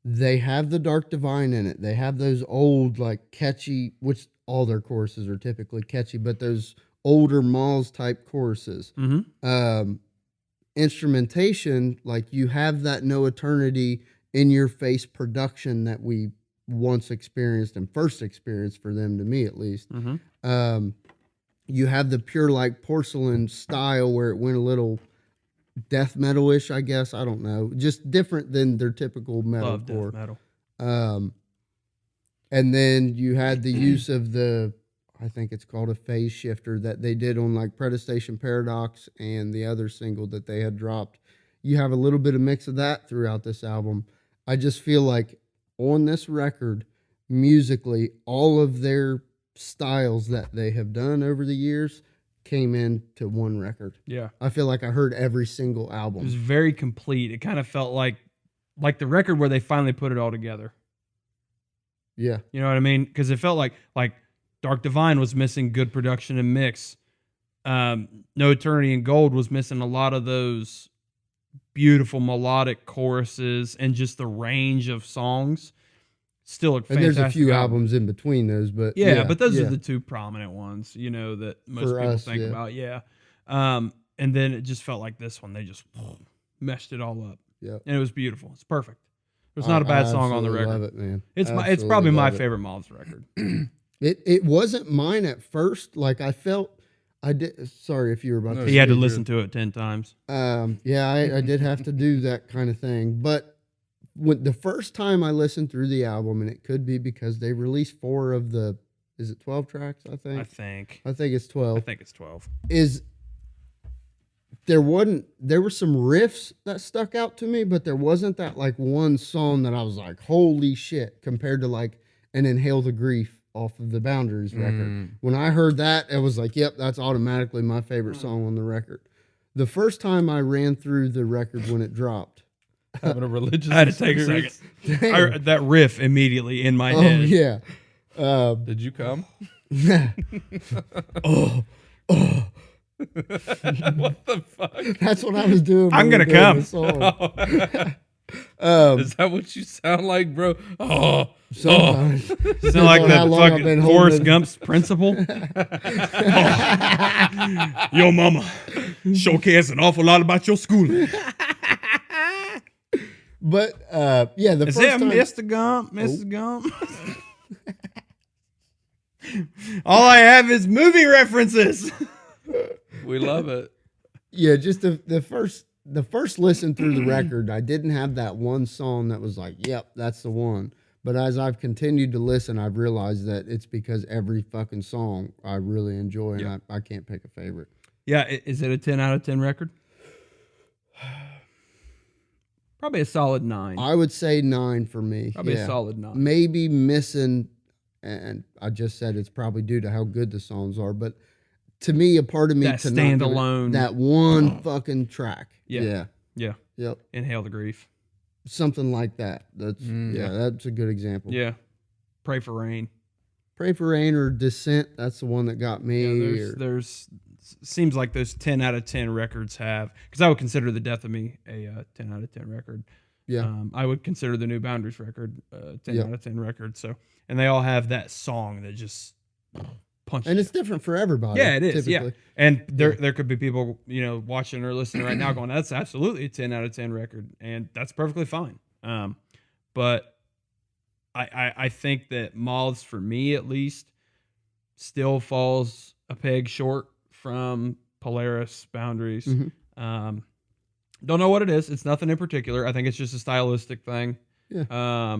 [SPEAKER 4] they have the Dark Divine in it. They have those old, like catchy, which all their choruses are typically catchy, but those older Malls type choruses.
[SPEAKER 3] Mm-hmm.
[SPEAKER 4] Instrumentation, like you have that No Eternity in your face production that we once experienced and first experienced for them, to me at least.
[SPEAKER 3] Mm-hmm.
[SPEAKER 4] You have the Pure Like Porcelain style where it went a little death metal-ish, I guess. I don't know. Just different than their typical
[SPEAKER 3] Love death
[SPEAKER 4] metalcore.
[SPEAKER 3] metal.
[SPEAKER 4] And then you had the use of the I think it's called a phase shifter that they did on like Protestation Paradox and the other single that they had dropped. You have a little bit of mix of that throughout this album. I just feel like on this record, musically, all of their styles that they have done over the years came into one record.
[SPEAKER 3] Yeah.
[SPEAKER 4] I feel like I heard every single
[SPEAKER 3] It was
[SPEAKER 4] album.
[SPEAKER 3] very complete. It kind of felt like the record where they finally put it all together.
[SPEAKER 4] Yeah.
[SPEAKER 3] You know what I mean? Because it felt like Dark Divine was missing good production and mix. No Eternity in Gold was missing a lot of those beautiful melodic choruses and just the range of songs. Still a
[SPEAKER 4] And
[SPEAKER 3] fantastic
[SPEAKER 4] there's a few
[SPEAKER 3] album.
[SPEAKER 4] albums in between those, but
[SPEAKER 3] Yeah, but those
[SPEAKER 4] yeah.
[SPEAKER 3] are the two prominent ones, you know, that most
[SPEAKER 4] For
[SPEAKER 3] people
[SPEAKER 4] us,
[SPEAKER 3] think
[SPEAKER 4] yeah.
[SPEAKER 3] about. Yeah. And then it just felt like this one, they just meshed it all up.
[SPEAKER 4] Yep.
[SPEAKER 3] And it was beautiful. It's perfect. There's not a bad song on the
[SPEAKER 4] absolutely
[SPEAKER 3] record.
[SPEAKER 4] Love it, man.
[SPEAKER 3] It's
[SPEAKER 4] Absolutely
[SPEAKER 3] probably my
[SPEAKER 4] love it.
[SPEAKER 3] favorite Mobs record.
[SPEAKER 4] It wasn't mine at first. Like I felt I did. Sorry if you were about
[SPEAKER 5] No,
[SPEAKER 4] to.
[SPEAKER 3] He had to
[SPEAKER 4] speak.
[SPEAKER 3] listen to it 10 times.
[SPEAKER 4] Yeah, I did have to do that kind of thing. But when the first time I listened through the album, and it could be because they released 4 of the, is it 12 tracks? I think it's 12.
[SPEAKER 3] I think it's 12.
[SPEAKER 4] Is there were some riffs that stuck out to me, but there wasn't that like one song that I was like, holy shit, compared to like an Inhale the Grief off of the Boundaries record. When I heard that, it was like, yep, that's automatically my favorite song on the record. The first time I ran through the record when it dropped.
[SPEAKER 5] Having a religious.
[SPEAKER 3] I had to take a second.
[SPEAKER 4] Damn.
[SPEAKER 3] That riff immediately in my
[SPEAKER 4] Oh
[SPEAKER 3] head.
[SPEAKER 4] yeah.
[SPEAKER 5] Did you come? What the fuck?
[SPEAKER 4] That's what I was doing.
[SPEAKER 3] I'm
[SPEAKER 4] when we
[SPEAKER 3] gonna
[SPEAKER 4] were doing
[SPEAKER 3] come.
[SPEAKER 4] the song.
[SPEAKER 5] Is that what you sound like, bro? Oh,
[SPEAKER 4] Sometimes.
[SPEAKER 3] It's not like
[SPEAKER 4] on how
[SPEAKER 3] that
[SPEAKER 4] long I've
[SPEAKER 3] fucking
[SPEAKER 4] been
[SPEAKER 3] Forrest
[SPEAKER 4] holding-
[SPEAKER 3] Gump's principle. Yo, mama, sure cares an awful lot about your schooling.
[SPEAKER 4] But yeah, the
[SPEAKER 3] Is
[SPEAKER 4] first
[SPEAKER 3] it
[SPEAKER 4] time.
[SPEAKER 3] Mr. Gump? Mrs. Gump? All I have is movie references.
[SPEAKER 5] we love it.
[SPEAKER 4] Yeah, just the first listen through the record, I didn't have that one song that was like, yep, that's the one. But as I've continued to listen, I've realized that it's because every fucking song I really enjoy, and I can't pick a favorite.
[SPEAKER 3] Yeah, is it a 10 out of 10 record? Probably a solid 9.
[SPEAKER 4] I would say 9 for me.
[SPEAKER 3] Probably
[SPEAKER 4] yeah.
[SPEAKER 3] a solid 9.
[SPEAKER 4] Maybe missing, and I just said it's probably due to how good the songs are, but to me, a part of me
[SPEAKER 3] That
[SPEAKER 4] to not give it
[SPEAKER 3] standalone-
[SPEAKER 4] that one fucking track.
[SPEAKER 3] Yeah.
[SPEAKER 4] Yeah.
[SPEAKER 3] Yeah.
[SPEAKER 4] Yep.
[SPEAKER 3] Inhale the Grief.
[SPEAKER 4] Something like that. That's
[SPEAKER 5] yeah.
[SPEAKER 4] that's a good example.
[SPEAKER 3] Yeah. Pray for Rain.
[SPEAKER 4] Pray for Rain or Descent. That's the one that got me.
[SPEAKER 3] Yeah,
[SPEAKER 4] or-
[SPEAKER 3] there's seems like those 10 out of 10 records have, because I would consider The Death of Me a 10 out of 10 record.
[SPEAKER 4] yeah.
[SPEAKER 3] I would consider the New Boundaries record a 10
[SPEAKER 4] Yeah.
[SPEAKER 3] out of 10 record. So, and they all have that song that just punches.
[SPEAKER 4] And
[SPEAKER 3] you.
[SPEAKER 4] it's different for everybody.
[SPEAKER 3] Yeah, it is. Yeah,
[SPEAKER 4] typically.
[SPEAKER 3] and there could be people watching or listening right now going, "That's absolutely a 10 out of 10 record," and that's perfectly fine. But I think that Moths, for me at least, still falls a peg short from Polaris Boundaries.
[SPEAKER 4] Mhm.
[SPEAKER 3] Don't know what it is. It's nothing in particular. I think it's just a stylistic thing.
[SPEAKER 4] Yeah.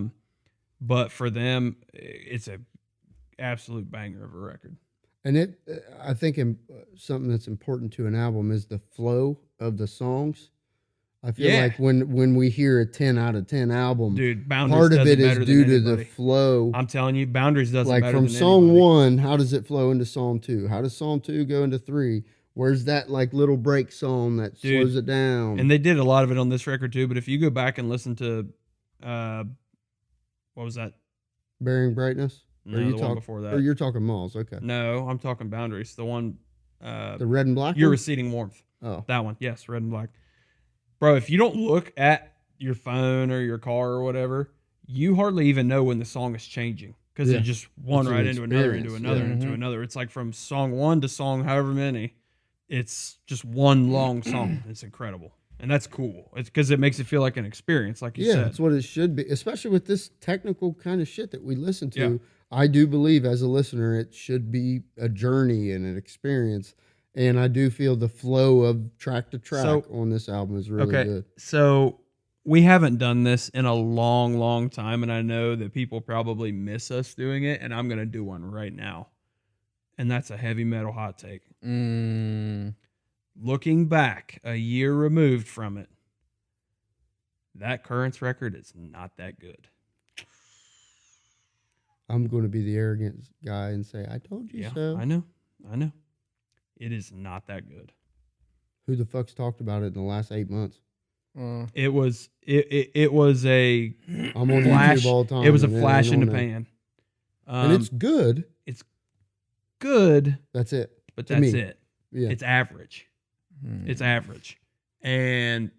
[SPEAKER 3] But for them, it's a absolute banger of a record.
[SPEAKER 4] And I think something that's important to an album is the flow of the songs. I feel
[SPEAKER 3] Yeah.
[SPEAKER 4] like when we hear a 10 out of 10 album,
[SPEAKER 3] Dude, Boundaries
[SPEAKER 4] part of
[SPEAKER 3] does
[SPEAKER 4] it is
[SPEAKER 3] better
[SPEAKER 4] due
[SPEAKER 3] than
[SPEAKER 4] to the
[SPEAKER 3] anybody.
[SPEAKER 4] flow.
[SPEAKER 3] I'm telling you, Boundaries does it
[SPEAKER 4] Like
[SPEAKER 3] better
[SPEAKER 4] from
[SPEAKER 3] than
[SPEAKER 4] song
[SPEAKER 3] anybody.
[SPEAKER 4] 1, how does it flow into song 2? How does song 2 go into 3? Where's that like little break song that
[SPEAKER 3] Dude,
[SPEAKER 4] slows it down?
[SPEAKER 3] And they did a lot of it on this record too. But if you go back and listen to, what was that?
[SPEAKER 4] Bearing Brightness?
[SPEAKER 3] No,
[SPEAKER 4] Or you
[SPEAKER 3] the one before that.
[SPEAKER 4] Or you're talking Malls, okay.
[SPEAKER 3] No, I'm talking Boundaries. The one,
[SPEAKER 4] The red and black
[SPEAKER 3] Your
[SPEAKER 4] one?
[SPEAKER 3] Receding Warmth.
[SPEAKER 4] Oh.
[SPEAKER 3] That one, yes, red and black. Bro, if you don't look at your phone or your car or whatever, you hardly even know when the song is changing because
[SPEAKER 4] Yeah.
[SPEAKER 3] it just one
[SPEAKER 4] It's an
[SPEAKER 3] right into another, into
[SPEAKER 4] experience,
[SPEAKER 3] another,
[SPEAKER 4] yeah.
[SPEAKER 3] into another. It's like from song 1 to song however many. It's just one long song. It's incredible. And that's cool. It's because it makes it feel like an experience, like you
[SPEAKER 4] Yeah,
[SPEAKER 3] said.
[SPEAKER 4] that's what it should be, especially with this technical kind of shit that we listen to.
[SPEAKER 3] Yeah.
[SPEAKER 4] I do believe as a listener, it should be a journey and an experience. And I do feel the flow of track to track
[SPEAKER 3] So-
[SPEAKER 4] on this album is really good.
[SPEAKER 3] So we haven't done this in a long, long time, and I know that people probably miss us doing it, and I'm going to do one right now. and that's a heavy metal hot take.
[SPEAKER 5] Mm,
[SPEAKER 3] Looking back, a year removed from it, that Currents record is not that good.
[SPEAKER 4] I'm going to be the arrogant guy and say, I told you
[SPEAKER 3] Yeah,
[SPEAKER 4] so.
[SPEAKER 3] I know. It is not that good.
[SPEAKER 4] Who the fuck's talked about it in the last 8 months?
[SPEAKER 3] It was a
[SPEAKER 4] I'm on
[SPEAKER 3] flash.
[SPEAKER 4] YouTube all the time.
[SPEAKER 3] It was a
[SPEAKER 4] and
[SPEAKER 3] flash
[SPEAKER 4] I
[SPEAKER 3] in the
[SPEAKER 4] don't know.
[SPEAKER 3] pan.
[SPEAKER 4] And it's good.
[SPEAKER 3] Good,
[SPEAKER 4] That's it.
[SPEAKER 3] but
[SPEAKER 4] to
[SPEAKER 3] that's
[SPEAKER 4] me.
[SPEAKER 3] it.
[SPEAKER 4] Yeah.
[SPEAKER 3] It's average. It's average. And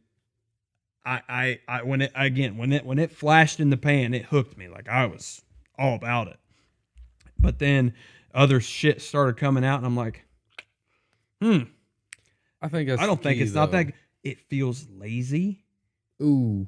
[SPEAKER 3] I when it flashed in the pan, it hooked me. Like I was all about it. But then other shit started coming out, and I'm like,
[SPEAKER 5] I think that's
[SPEAKER 3] I don't
[SPEAKER 5] the
[SPEAKER 3] think
[SPEAKER 5] key,
[SPEAKER 3] it's not
[SPEAKER 5] though.
[SPEAKER 3] that. It feels lazy
[SPEAKER 4] Ooh.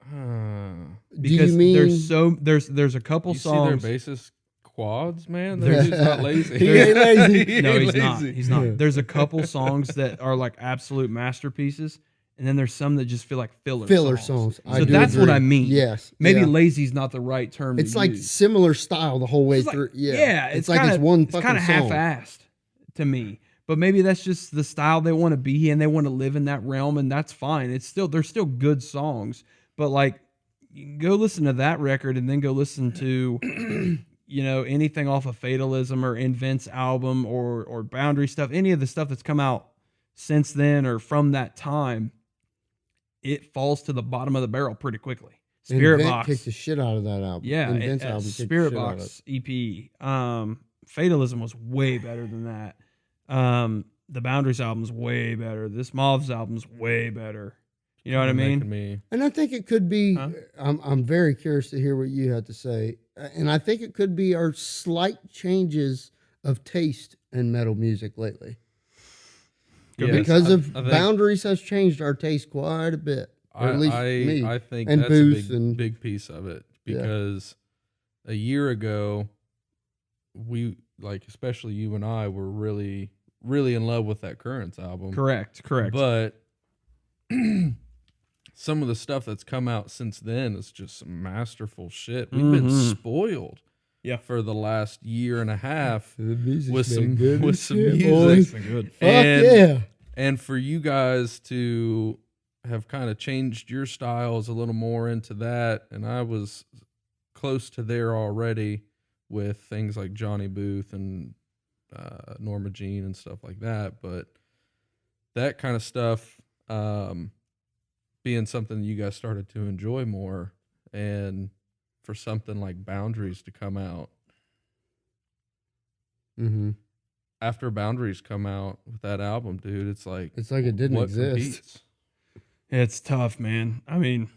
[SPEAKER 3] because
[SPEAKER 4] Do you mean
[SPEAKER 3] there's a couple
[SPEAKER 5] You see their
[SPEAKER 3] songs.
[SPEAKER 5] bassist quads, man? They're just not lazy.
[SPEAKER 4] He ain't lazy.
[SPEAKER 3] No,
[SPEAKER 5] ain't
[SPEAKER 3] he's not.
[SPEAKER 5] lazy.
[SPEAKER 3] He's not.
[SPEAKER 4] Yeah.
[SPEAKER 3] There's a couple songs that are like absolute masterpieces, and then there's some that just feel like filler
[SPEAKER 4] songs? I
[SPEAKER 3] So
[SPEAKER 4] do
[SPEAKER 3] that's what
[SPEAKER 4] agree.
[SPEAKER 3] I mean.
[SPEAKER 4] Yes.
[SPEAKER 3] Maybe
[SPEAKER 4] yeah.
[SPEAKER 3] lazy's not the right term.
[SPEAKER 4] It's
[SPEAKER 3] to
[SPEAKER 4] like
[SPEAKER 3] use.
[SPEAKER 4] similar style the whole way
[SPEAKER 3] It's like-
[SPEAKER 4] through. Yeah.
[SPEAKER 3] yeah.
[SPEAKER 4] It's
[SPEAKER 3] kinda,
[SPEAKER 4] like it's one
[SPEAKER 3] It's
[SPEAKER 4] fucking
[SPEAKER 3] kind of
[SPEAKER 4] song.
[SPEAKER 3] half-assed to me. But maybe that's just the style they want to be in. They want to live in that realm, and that's fine. They're still good songs. But like, you can go listen to that record, and then go listen to, anything off of Fatalism or Invent's album or Boundary stuff. Any of the stuff that's come out since then or from that time, it falls to the bottom of the barrel pretty quickly. Spirit
[SPEAKER 4] Invent
[SPEAKER 3] Box,
[SPEAKER 4] kicked the shit out of that album.
[SPEAKER 3] yeah,
[SPEAKER 4] Invent's album kicked the
[SPEAKER 3] Spirit
[SPEAKER 4] shit out of
[SPEAKER 3] Box EP. Fatalism was way better than that. The Boundaries album's way better. This Moths album's way better. You know what I
[SPEAKER 5] Making
[SPEAKER 3] mean?
[SPEAKER 5] me-
[SPEAKER 4] And I think it could be.
[SPEAKER 3] Huh?
[SPEAKER 4] I'm very curious to hear what you have to say, and I think it could be our slight changes of taste in metal music lately,
[SPEAKER 5] Yes,
[SPEAKER 4] because
[SPEAKER 5] I-
[SPEAKER 4] of
[SPEAKER 5] I think-
[SPEAKER 4] Boundaries has changed our taste quite a bit, or at least me.
[SPEAKER 5] I think
[SPEAKER 4] and
[SPEAKER 5] that's
[SPEAKER 4] Booth
[SPEAKER 5] a big,
[SPEAKER 4] and-
[SPEAKER 5] big piece of it
[SPEAKER 4] Yeah.
[SPEAKER 5] because a year ago, we especially you and I were really, really in love with that Currents album.
[SPEAKER 3] Correct.
[SPEAKER 5] But some of the stuff that's come out since then is just some masterful shit. We've been spoiled,
[SPEAKER 3] Yeah.
[SPEAKER 5] for the last year and a half
[SPEAKER 4] The music's
[SPEAKER 5] with
[SPEAKER 4] been
[SPEAKER 5] some
[SPEAKER 4] good
[SPEAKER 5] with
[SPEAKER 4] as
[SPEAKER 5] some
[SPEAKER 4] shit,
[SPEAKER 5] music.
[SPEAKER 4] boys.
[SPEAKER 3] good.
[SPEAKER 4] Fuck
[SPEAKER 5] And-
[SPEAKER 4] yeah!
[SPEAKER 5] And for you guys to have kind of changed your styles a little more into that, and I was close to there already with things like Johnny Booth and Norma Jean and stuff like that. But that kind of stuff being something you guys started to enjoy more, and for something like Boundaries to come out.
[SPEAKER 4] Mm-hmm.
[SPEAKER 5] After Boundaries come out with that album, dude, it's like
[SPEAKER 4] It's like it didn't
[SPEAKER 5] what
[SPEAKER 4] exist.
[SPEAKER 5] competes?
[SPEAKER 3] It's tough, man. I mean,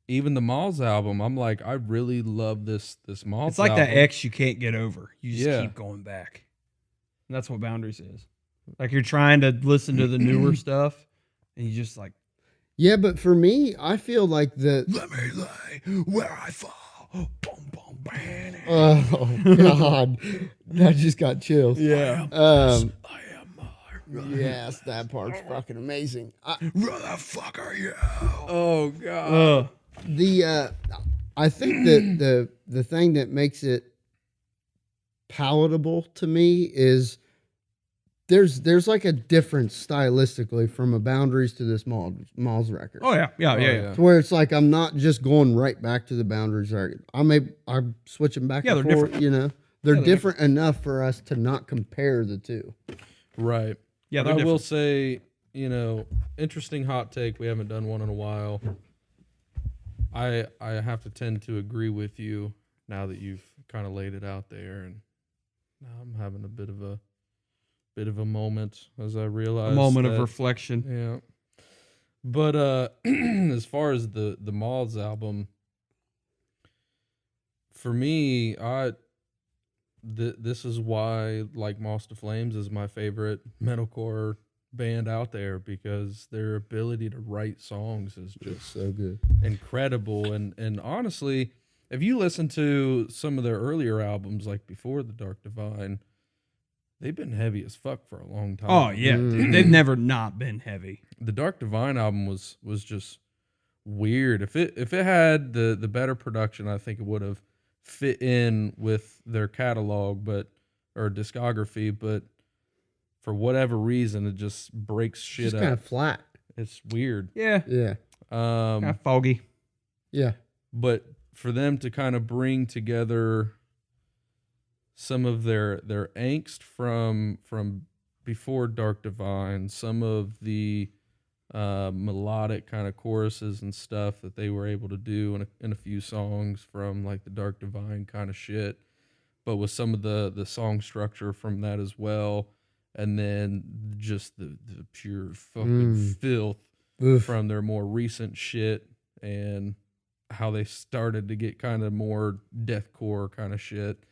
[SPEAKER 5] Even the Malls album, I'm like, I really love this Malls.
[SPEAKER 3] it's like
[SPEAKER 5] album.
[SPEAKER 3] that X you can't get over. You just
[SPEAKER 5] Yeah.
[SPEAKER 3] keep going back. And that's what Boundaries is. Like you're trying to listen to the newer stuff, and you just like,
[SPEAKER 4] Yeah, but for me, I feel like
[SPEAKER 3] let me lay where I fall. Boom, boom, bam.
[SPEAKER 4] Oh God, that just got chills.
[SPEAKER 3] Yeah.
[SPEAKER 5] Uh,
[SPEAKER 3] I am
[SPEAKER 4] Yes, that part's fucking amazing.
[SPEAKER 3] where the fuck are you?
[SPEAKER 5] Oh god.
[SPEAKER 4] I think that the thing that makes it palatable to me is there's like a difference stylistically from a Boundaries to this Malls record.
[SPEAKER 3] Oh yeah, yeah,
[SPEAKER 5] Oh,
[SPEAKER 3] yeah, yeah.
[SPEAKER 4] To where it's like I'm not just going right back to the Boundaries record. I'm switching back
[SPEAKER 3] Yeah,
[SPEAKER 4] and
[SPEAKER 3] they're
[SPEAKER 4] forth.
[SPEAKER 3] different.
[SPEAKER 4] You know, they're
[SPEAKER 3] they're
[SPEAKER 4] different enough for us to not compare the two.
[SPEAKER 5] Right.
[SPEAKER 3] Yeah,
[SPEAKER 5] But
[SPEAKER 3] they're
[SPEAKER 5] I will
[SPEAKER 3] different.
[SPEAKER 5] say, interesting hot take. We haven't done one in a while. I have to tend to agree with you now that you've kind of laid it out there, and now I'm having a bit of a moment as I realize
[SPEAKER 3] A moment of
[SPEAKER 5] that-
[SPEAKER 3] reflection.
[SPEAKER 5] Yeah. But as far as the Malls album, for me, this is why like Moss to Flames is my favorite metalcore band out there, because their ability to write songs is just
[SPEAKER 4] So good.
[SPEAKER 5] incredible. And honestly, if you listen to some of their earlier albums, like before The Dark Divine, they've been heavy as fuck for a long time.
[SPEAKER 3] Oh yeah, dude. They've never not been heavy.
[SPEAKER 5] The Dark Divine album was just weird. If it had the better production, I think it would have fit in with their catalog, or discography, but for whatever reason, it just breaks shit
[SPEAKER 4] Just kind
[SPEAKER 5] up.
[SPEAKER 4] of flat.
[SPEAKER 5] It's weird.
[SPEAKER 3] Yeah,
[SPEAKER 4] Yeah.
[SPEAKER 3] kind of foggy.
[SPEAKER 4] Yeah.
[SPEAKER 5] But for them to kind of bring together some of their angst from before Dark Divine, some of the melodic kind of choruses and stuff that they were able to do in a few songs from like the Dark Divine kind of shit, but with some of the song structure from that as well, and then just the pure fucking filth
[SPEAKER 4] Oof.
[SPEAKER 5] from their more recent shit, and how they started to get kind of more deathcore kind of shit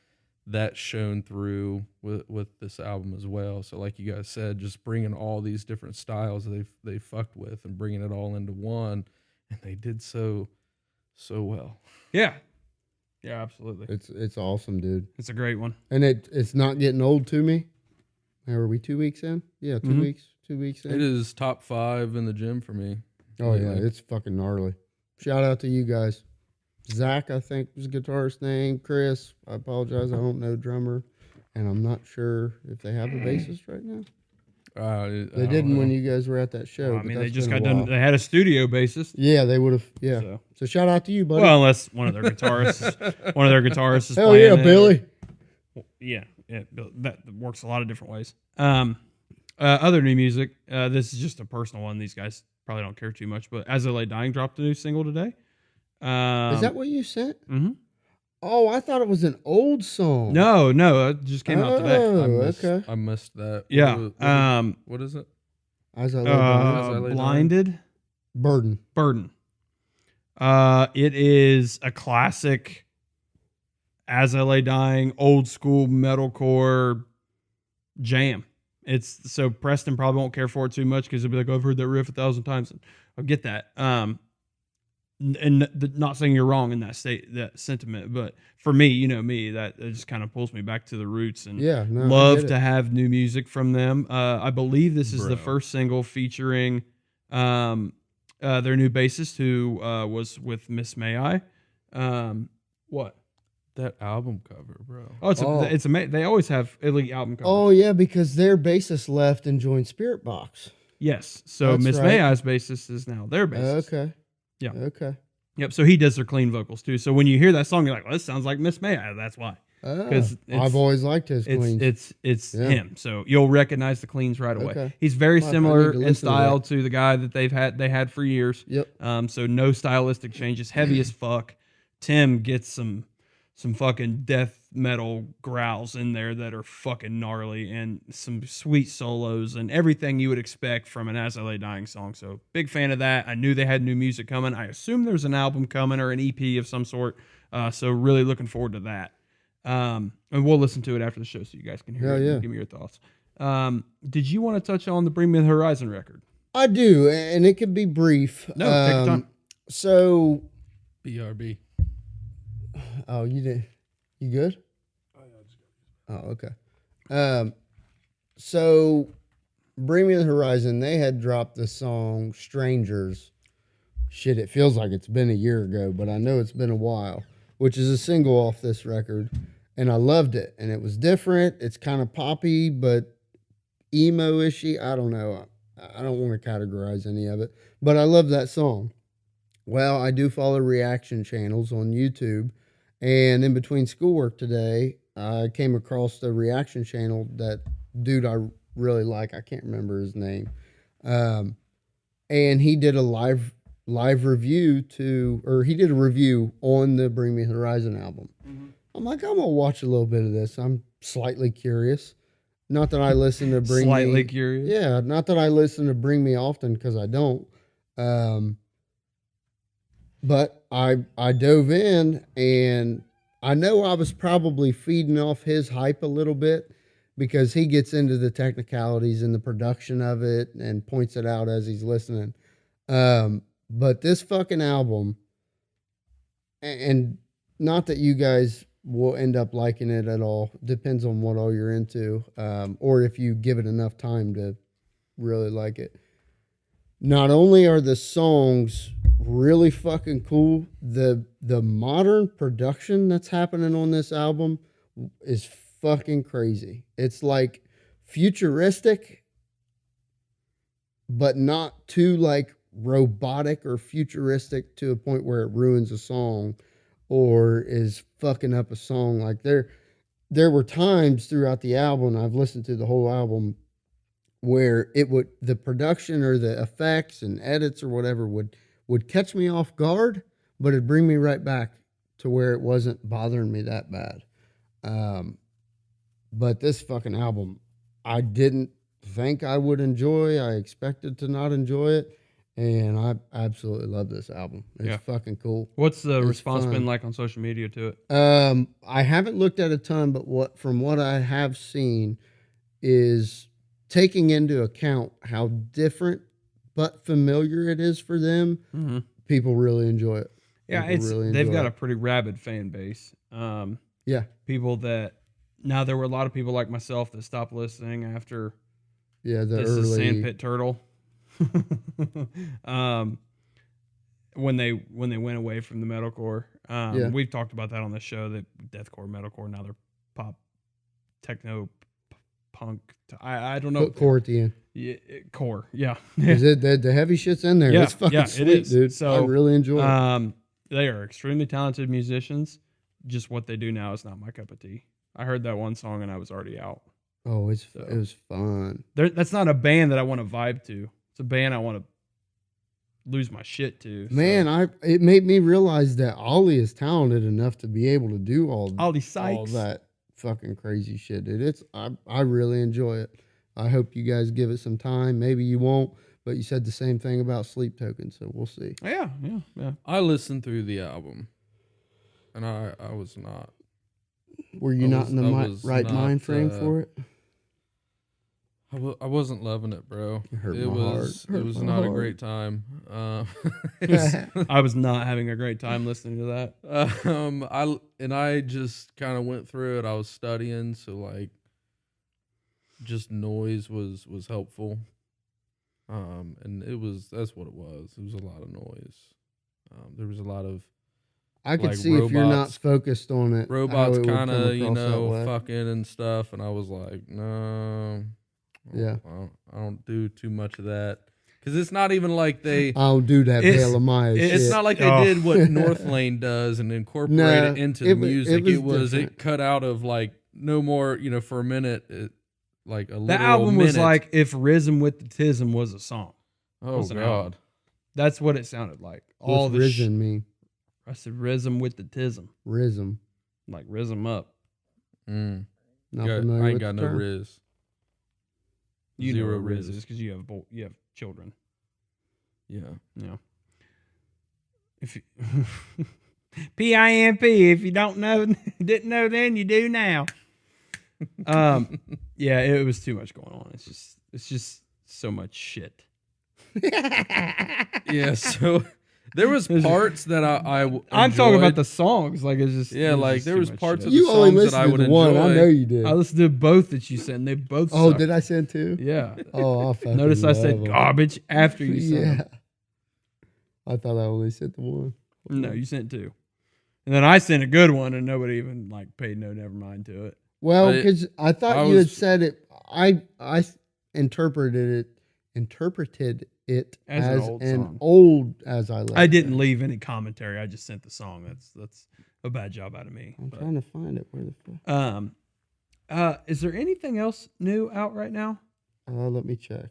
[SPEAKER 5] that shone through with this album as well. So like you guys said, just bringing all these different styles they fucked with and bringing it all into one, and they did so well.
[SPEAKER 3] Yeah, yeah, absolutely.
[SPEAKER 4] It's awesome, dude.
[SPEAKER 3] It's a great one.
[SPEAKER 4] And it's not getting old to me. Are we 2 weeks in? Yeah, 2 weeks. 2 weeks in.
[SPEAKER 5] It is top 5 in the gym for me.
[SPEAKER 4] Oh yeah,
[SPEAKER 5] lately.
[SPEAKER 4] it's fucking gnarly. Shout out to you guys. Zach, I think was the guitarist name. Chris, I apologize, I don't know drummer, and I'm not sure if they have a bassist right now. They didn't when you guys were at that show.
[SPEAKER 3] Well, I
[SPEAKER 4] but
[SPEAKER 3] mean, they
[SPEAKER 4] that's
[SPEAKER 3] just
[SPEAKER 4] been a
[SPEAKER 3] got done.
[SPEAKER 4] while.
[SPEAKER 3] They had a studio bassist.
[SPEAKER 4] Yeah, they would have. Yeah.
[SPEAKER 3] So.
[SPEAKER 4] So shout out to you, buddy.
[SPEAKER 3] Well, unless one of their guitarists, is
[SPEAKER 4] Hell
[SPEAKER 3] playing
[SPEAKER 4] yeah,
[SPEAKER 3] it.
[SPEAKER 4] Billy.
[SPEAKER 3] Yeah, that works a lot of different ways. Other new music. This is just a personal one. These guys probably don't care too much, but As I Lay Dying dropped a new single today.
[SPEAKER 4] Is that what you sent?
[SPEAKER 3] Mm-hmm.
[SPEAKER 4] Oh, I thought it was an old song.
[SPEAKER 3] No, it just came out today.
[SPEAKER 4] Okay.
[SPEAKER 5] I missed that.
[SPEAKER 3] Yeah.
[SPEAKER 5] What is it?
[SPEAKER 4] As I Lay Dying.
[SPEAKER 5] As I Lay Dying?
[SPEAKER 3] Blinded.
[SPEAKER 4] Burden.
[SPEAKER 3] It is a classic As I Lay Dying, old school metalcore jam. It's so Preston probably won't care for it too much because he'll be like, I've heard that riff 1,000 times. And I'll get that. Not saying you're wrong in that sentiment, but for me, you know me, that it just kind of pulls me back to the roots, and
[SPEAKER 4] Yeah, no, I
[SPEAKER 3] love
[SPEAKER 4] get
[SPEAKER 3] to
[SPEAKER 4] it.
[SPEAKER 3] have new music from them. I believe this is the first single featuring their new bassist who was with Miss May I. What?
[SPEAKER 5] That album cover, bro.
[SPEAKER 3] Oh, it's amazing. They always have elite album covers.
[SPEAKER 4] Oh yeah, because their bassist left and joined Spirit Box.
[SPEAKER 3] Yes. So
[SPEAKER 4] That's
[SPEAKER 3] Miss
[SPEAKER 4] right.
[SPEAKER 3] May I's bassist is now their bassist.
[SPEAKER 4] Okay.
[SPEAKER 3] Yeah.
[SPEAKER 4] Okay.
[SPEAKER 3] Yep. So he does their clean vocals too. So when you hear that song, you're like, well, this sounds like Miss May I. That's why. Because
[SPEAKER 4] I've always liked his cleans.
[SPEAKER 3] It's
[SPEAKER 4] Yeah.
[SPEAKER 3] him. So you'll recognize the cleans right away.
[SPEAKER 4] Okay.
[SPEAKER 3] He's very
[SPEAKER 4] Well, I
[SPEAKER 3] similar
[SPEAKER 4] need to
[SPEAKER 3] in
[SPEAKER 4] listen to
[SPEAKER 3] style
[SPEAKER 4] that.
[SPEAKER 3] to the guy that they had for years.
[SPEAKER 4] Yep.
[SPEAKER 3] So no stylistic changes. Heavy as fuck. Tim gets some fucking death metal growls in there that are fucking gnarly, and some sweet solos and everything you would expect from an As I Lay Dying song. So big fan of that. I knew they had new music coming. I assume there's an album coming or an EP of some sort. So really looking forward to that. And we'll listen to it after the show so you guys can hear
[SPEAKER 4] Hell
[SPEAKER 3] it
[SPEAKER 4] yeah.
[SPEAKER 3] and give me your thoughts. Did you want to touch on the Bring Me the Horizon record?
[SPEAKER 4] I do, and it could be brief.
[SPEAKER 3] No, take your time.
[SPEAKER 4] So,
[SPEAKER 5] BRB.
[SPEAKER 4] oh, you did. You good? Oh, okay. So Bring Me the Horizon, they had dropped the song Strangers. Shit, it feels like it's been a year ago, but I know it's been a while, which is a single off this record. And I loved it. And it was different. It's kind of poppy, but emo-ishy. I don't know. I don't want to categorize any of it, but I love that song. Well, I do follow reaction channels on YouTube. And in between schoolwork today, I came across the reaction channel that dude I really like. I can't remember his name. And he did a live review he did a review on the Bring Me the Horizon album. Mm-hmm. I'm like, I'm going to watch a little bit of this. I'm slightly curious. Not that I listen to Bring Me.
[SPEAKER 3] Slightly curious.
[SPEAKER 4] Yeah, not that I listen to Bring Me often because I don't. But I dove in, and I know I was probably feeding off his hype a little bit because he gets into the technicalities and the production of it and points it out as he's listening. But this fucking album, and not that you guys will end up liking it at all, depends on what all you're into, or if you give it enough time to really like it. Not only are the songs really fucking cool. The modern production that's happening on this album is fucking crazy. It's like futuristic, but not too like robotic or futuristic to a point where it ruins a song or is fucking up a song. Like there were times throughout the album, I've listened to the whole album, where the production or the effects and edits or whatever would catch me off guard, but it'd bring me right back to where it wasn't bothering me that bad. But this fucking album, I didn't think I would enjoy. I expected to not enjoy it, and I absolutely love this album. It's fucking cool.
[SPEAKER 3] What's the
[SPEAKER 4] It's
[SPEAKER 3] response
[SPEAKER 4] fun.
[SPEAKER 3] been like on social media to it?
[SPEAKER 4] I haven't looked at a ton, but from what I have seen is taking into account how different but familiar it is for them.
[SPEAKER 3] Mm-hmm.
[SPEAKER 4] People really enjoy it.
[SPEAKER 3] Yeah, they've got a pretty rabid fan base. People that now there were a lot of people like myself that stopped listening after
[SPEAKER 4] the
[SPEAKER 3] This is
[SPEAKER 4] early
[SPEAKER 3] Sandpit Turtle. When they went away from the metalcore. We've talked about that on the show, that deathcore, metalcore, now they're pop, techno, punk. I don't know.
[SPEAKER 4] put core at the end.
[SPEAKER 3] Yeah, core. Yeah.
[SPEAKER 4] Is it the heavy shit's in there?
[SPEAKER 3] Yeah,
[SPEAKER 4] It's fucking
[SPEAKER 3] yeah,
[SPEAKER 4] sweet,
[SPEAKER 3] it is.
[SPEAKER 4] dude.
[SPEAKER 3] So,
[SPEAKER 4] I really enjoy it.
[SPEAKER 3] They are extremely talented musicians. Just what they do now is not my cup of tea. I heard that one song and I was already out.
[SPEAKER 4] Oh, it was fun.
[SPEAKER 3] That's not a band that I want to vibe to. It's a band I want to lose my shit to.
[SPEAKER 4] Man, it made me realize that Ollie is talented enough to be able to do all
[SPEAKER 3] Sykes.
[SPEAKER 4] that fucking crazy shit, dude. I really enjoy it. I hope you guys give it some time. Maybe you won't, but you said the same thing about Sleep Token, so we'll see.
[SPEAKER 3] Yeah.
[SPEAKER 5] I listened through the album, and I was not.
[SPEAKER 4] Were you not in the right mind frame for it?
[SPEAKER 5] I wasn't loving it, bro.
[SPEAKER 4] It hurt
[SPEAKER 5] It
[SPEAKER 4] my
[SPEAKER 5] was
[SPEAKER 4] heart.
[SPEAKER 5] it was
[SPEAKER 4] Hurt my
[SPEAKER 5] not a
[SPEAKER 4] heart.
[SPEAKER 5] great time.
[SPEAKER 3] I was not having a great time listening to that.
[SPEAKER 5] I just kind of went through it. I was studying, so like, just noise was helpful. And that's what it was. It was a lot of noise. There was a lot of
[SPEAKER 4] I could
[SPEAKER 5] like
[SPEAKER 4] see if you're not
[SPEAKER 5] robots-
[SPEAKER 4] focused on it.
[SPEAKER 5] robots
[SPEAKER 4] how it would
[SPEAKER 5] kind
[SPEAKER 4] come
[SPEAKER 5] of,
[SPEAKER 4] across that way.
[SPEAKER 5] fucking and stuff. And I was like, no.
[SPEAKER 4] Yeah.
[SPEAKER 5] I don't do too much of that. Because it's not even like they...
[SPEAKER 4] I don't do that
[SPEAKER 3] It's-
[SPEAKER 4] Bale of Maya shit.
[SPEAKER 5] It's not like they did what North Lane does and incorporate
[SPEAKER 4] No,
[SPEAKER 5] it into
[SPEAKER 4] it
[SPEAKER 5] the
[SPEAKER 4] wa- it
[SPEAKER 5] music.
[SPEAKER 4] was different.
[SPEAKER 5] It cut out of like no more, for a minute, like a
[SPEAKER 3] The
[SPEAKER 5] literal
[SPEAKER 3] album was
[SPEAKER 5] minute.
[SPEAKER 3] like if Rhythm with the Tism was a song.
[SPEAKER 5] Oh
[SPEAKER 3] was an album.
[SPEAKER 5] God.
[SPEAKER 3] That's what it sounded like. All
[SPEAKER 4] What's
[SPEAKER 3] the
[SPEAKER 4] risen mean?
[SPEAKER 3] I said Rhythm with the Tism.
[SPEAKER 4] Rhythm.
[SPEAKER 3] Like Rhythm up.
[SPEAKER 5] Mm.
[SPEAKER 4] Not
[SPEAKER 5] Yeah,
[SPEAKER 4] familiar
[SPEAKER 5] I ain't
[SPEAKER 4] with
[SPEAKER 5] got
[SPEAKER 4] the
[SPEAKER 5] no
[SPEAKER 4] term.
[SPEAKER 5] riz.
[SPEAKER 3] You
[SPEAKER 5] Zero
[SPEAKER 3] know what Riz
[SPEAKER 5] Riz.
[SPEAKER 3] is because you have children.
[SPEAKER 5] Yeah.
[SPEAKER 3] Yeah. If you PIMP, if you don't know, didn't know then, you do now. Yeah, it was too much going on. It's just so much shit.
[SPEAKER 5] Yeah. So there was parts that
[SPEAKER 3] I'm talking about
[SPEAKER 5] enjoyed.
[SPEAKER 3] the songs. Like it's just
[SPEAKER 5] Yeah,
[SPEAKER 3] it was
[SPEAKER 5] like
[SPEAKER 3] just
[SPEAKER 5] there
[SPEAKER 3] too
[SPEAKER 5] was
[SPEAKER 3] much
[SPEAKER 5] parts
[SPEAKER 3] shit.
[SPEAKER 5] of the
[SPEAKER 4] You only
[SPEAKER 5] songs that I
[SPEAKER 4] listened
[SPEAKER 5] would
[SPEAKER 4] to the one. I
[SPEAKER 5] enjoy.
[SPEAKER 4] know you did.
[SPEAKER 3] I listened to both that you sent. And they both.
[SPEAKER 4] Oh,
[SPEAKER 3] sucked.
[SPEAKER 4] did I send two?
[SPEAKER 3] Yeah.
[SPEAKER 4] Oh, I fucking
[SPEAKER 3] Notice I
[SPEAKER 4] love
[SPEAKER 3] said
[SPEAKER 4] 'em.
[SPEAKER 3] garbage after you sent.
[SPEAKER 4] Yeah.
[SPEAKER 3] them.
[SPEAKER 4] I thought I only sent the one.
[SPEAKER 3] No, you sent two. And then I sent a good one, and nobody even like paid no never mind to it.
[SPEAKER 4] Well,
[SPEAKER 5] I-
[SPEAKER 4] because I thought
[SPEAKER 5] I
[SPEAKER 4] you had
[SPEAKER 5] was-
[SPEAKER 4] said it. I interpreted it
[SPEAKER 3] As an
[SPEAKER 4] as
[SPEAKER 3] old
[SPEAKER 4] an
[SPEAKER 3] song.
[SPEAKER 4] old as I left.
[SPEAKER 3] I didn't leave any commentary. I just sent the song. That's a bad job out of me.
[SPEAKER 4] I'm
[SPEAKER 3] But,
[SPEAKER 4] trying to find it. Where the fuck?
[SPEAKER 3] is there anything else new out right now?
[SPEAKER 4] Let me check.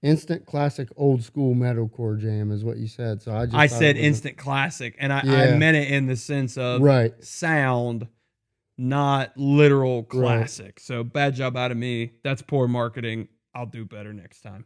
[SPEAKER 4] Instant classic old school metalcore jam is what you said. So I just
[SPEAKER 3] I
[SPEAKER 4] thought
[SPEAKER 3] said
[SPEAKER 4] it was
[SPEAKER 3] instant classic, and I
[SPEAKER 4] Yeah.
[SPEAKER 3] meant it in the sense of
[SPEAKER 4] right.
[SPEAKER 3] sound, not literal classic. So bad job out of me. That's poor marketing. I'll do better next time.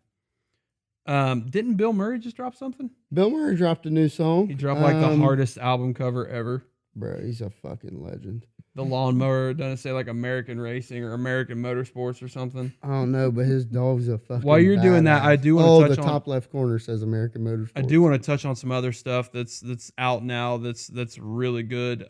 [SPEAKER 3] Didn't Bill Murray just drop something?
[SPEAKER 4] Bill Murray dropped a new song.
[SPEAKER 3] He dropped like the hardest album cover ever.
[SPEAKER 4] Bro, he's a fucking legend.
[SPEAKER 3] The lawnmower doesn't say like American Racing or American Motorsports or something.
[SPEAKER 4] I don't know, but his dog's a fucking.
[SPEAKER 3] While you're doing that,
[SPEAKER 4] badass.
[SPEAKER 3] I do wanna
[SPEAKER 4] Oh,
[SPEAKER 3] touch
[SPEAKER 4] the
[SPEAKER 3] on-
[SPEAKER 4] top left corner says American Motorsports.
[SPEAKER 3] I do want to touch on some other stuff that's out now that's really good.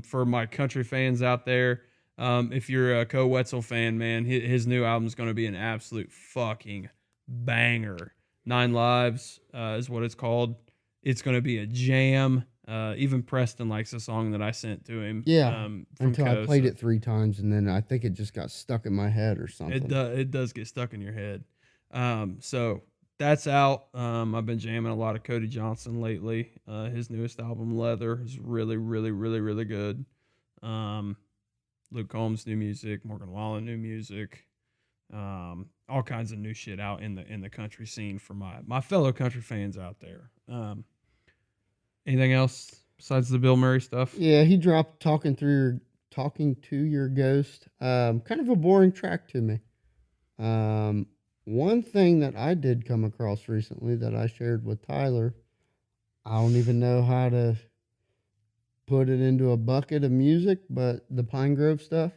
[SPEAKER 3] For my country fans out there, if you're a Co Wetzel fan, man, his new album is going to be an absolute fucking banger. Nine Lives is what it's called. It's going to be a jam. Even Preston likes a song that I sent to him.
[SPEAKER 4] Yeah,
[SPEAKER 3] from
[SPEAKER 4] until
[SPEAKER 3] Co,
[SPEAKER 4] I played
[SPEAKER 3] so
[SPEAKER 4] it 3 times, and then I think it just got stuck in my head or something.
[SPEAKER 3] It does get stuck in your head. So that's out. I've been jamming a lot of Cody Johnson lately. His newest album, Leather, is really, really, really, really good. Luke Combs' new music, Morgan Wallen new music, all kinds of new shit out in the country scene for my fellow country fans out there. Anything else besides the Bill Murray stuff?
[SPEAKER 4] Yeah, he dropped Talking to Your Ghost. Kind of a boring track to me. One thing that I did come across recently that I shared with Tyler, I don't even know how to put it into a bucket of music, but the Pine Grove stuff.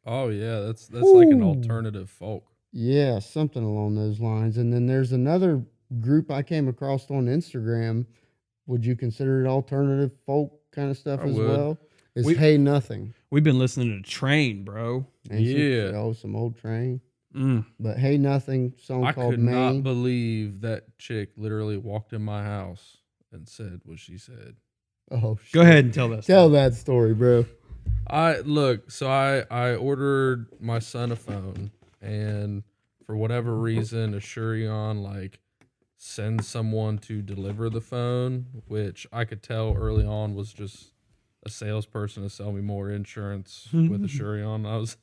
[SPEAKER 5] Oh yeah, that's like an alternative folk.
[SPEAKER 4] Yeah, something along those lines. And then there's another group I came across on Instagram. Would you consider it alternative folk kind of stuff
[SPEAKER 5] I
[SPEAKER 4] as
[SPEAKER 5] would.
[SPEAKER 4] well? It's Hey Nothing.
[SPEAKER 3] We've been listening to Train, bro.
[SPEAKER 5] Yeah.
[SPEAKER 4] Some old Train.
[SPEAKER 3] Mm.
[SPEAKER 4] But Hey Nothing, song
[SPEAKER 5] I
[SPEAKER 4] called
[SPEAKER 5] could
[SPEAKER 4] Maine.
[SPEAKER 5] not believe that chick literally walked in my house and said what she said.
[SPEAKER 4] Oh, shit.
[SPEAKER 3] Go ahead and tell that.
[SPEAKER 4] Tell that story, bro.
[SPEAKER 5] I ordered my son a phone, and for whatever reason, Assurion like sends someone to deliver the phone, which I could tell early on was just a salesperson to sell me more insurance with Assurion.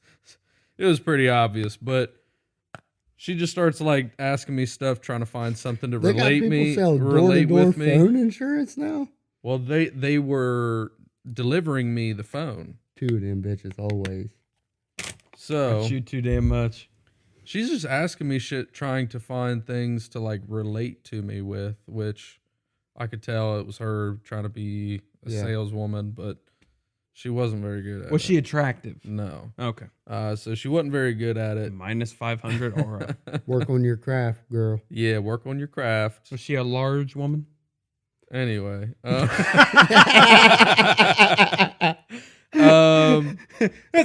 [SPEAKER 5] It was pretty obvious, but she just starts like asking me stuff, trying to find something to
[SPEAKER 4] They got
[SPEAKER 5] relate
[SPEAKER 4] people sell door-to-door
[SPEAKER 5] with me.
[SPEAKER 4] phone insurance now?
[SPEAKER 5] Well, they were delivering me the phone.
[SPEAKER 4] Two of them bitches always.
[SPEAKER 5] So
[SPEAKER 3] You too damn much.
[SPEAKER 5] she's just asking me shit, trying to find things to like relate to me with, which I could tell it was her trying to be a saleswoman, but she wasn't very good at it.
[SPEAKER 3] Was she attractive?
[SPEAKER 5] No.
[SPEAKER 3] Okay.
[SPEAKER 5] So she wasn't very good at it.
[SPEAKER 3] Minus 500. All right.
[SPEAKER 4] Work on your craft, girl.
[SPEAKER 5] Yeah, work on your craft.
[SPEAKER 3] Was she a large woman?
[SPEAKER 5] Anyway.
[SPEAKER 3] That's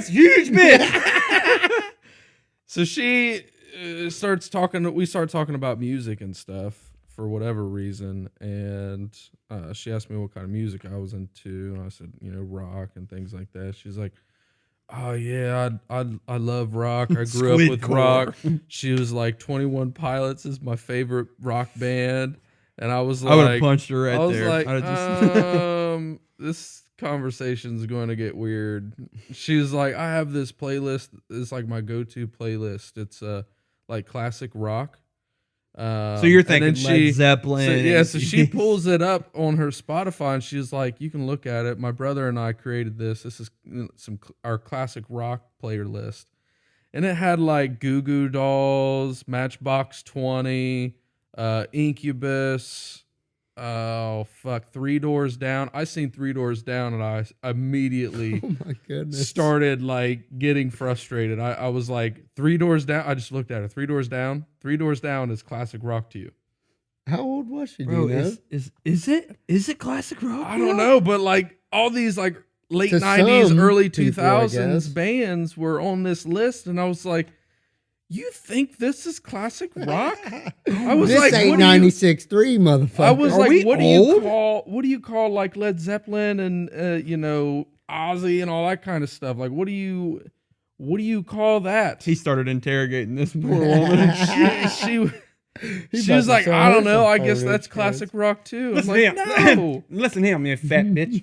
[SPEAKER 3] huge, bitch.
[SPEAKER 5] So she starts talking. We start talking about music and stuff for whatever reason, and she asked me what kind of music I was into, and I said, rock and things like that. She's like, "Oh yeah, I love rock. I grew up with rock." She was like, 21 Pilots is my favorite rock band, and I was like,
[SPEAKER 3] I would have punched her right
[SPEAKER 5] I was
[SPEAKER 3] there.
[SPEAKER 5] like,
[SPEAKER 3] I'd have
[SPEAKER 5] this conversation's going to get weird. She was like, I have this playlist. It's like my go-to playlist. It's like classic rock.
[SPEAKER 3] So you're thinking Led Zeppelin.
[SPEAKER 5] So she pulls it up on her Spotify, and she's like, you can look at it. My brother and I created this. This is our classic rock playlist. And it had like Goo Goo Dolls, Matchbox 20, Incubus, Three Doors Down. I seen Three Doors Down, and I immediately
[SPEAKER 4] Oh my goodness.
[SPEAKER 5] started like getting frustrated. I was like, Three Doors Down. I just looked at it. Three Doors Down. Three Doors Down is classic rock to you.
[SPEAKER 4] How old was she,
[SPEAKER 3] Bro,
[SPEAKER 4] do you know?
[SPEAKER 3] is it classic rock?
[SPEAKER 5] I don't know, but like all these like late
[SPEAKER 4] To
[SPEAKER 5] 90s,
[SPEAKER 4] some
[SPEAKER 5] early
[SPEAKER 4] people, I
[SPEAKER 5] 2000s
[SPEAKER 4] guess.
[SPEAKER 5] bands were on this list, and I was like, you think this is classic rock? I was
[SPEAKER 4] This
[SPEAKER 5] like,
[SPEAKER 4] ain't
[SPEAKER 5] what do you-
[SPEAKER 4] 96.3, motherfucker.
[SPEAKER 5] I was
[SPEAKER 3] Are
[SPEAKER 5] like,
[SPEAKER 3] we
[SPEAKER 5] what
[SPEAKER 3] old?
[SPEAKER 5] do you call like Led Zeppelin and Ozzy and all that kind of stuff? Like, what do you call that?
[SPEAKER 3] He started interrogating this poor woman.
[SPEAKER 5] she
[SPEAKER 4] He
[SPEAKER 5] she
[SPEAKER 4] about
[SPEAKER 5] was
[SPEAKER 4] to
[SPEAKER 5] like,
[SPEAKER 4] sell
[SPEAKER 5] I
[SPEAKER 4] her
[SPEAKER 5] don't know.
[SPEAKER 4] some
[SPEAKER 5] I guess
[SPEAKER 4] photo
[SPEAKER 5] that's
[SPEAKER 4] insurance.
[SPEAKER 5] classic rock too. I'm
[SPEAKER 3] Listen
[SPEAKER 5] like,
[SPEAKER 3] to him.
[SPEAKER 5] no.
[SPEAKER 3] Listen to him, you fat bitch.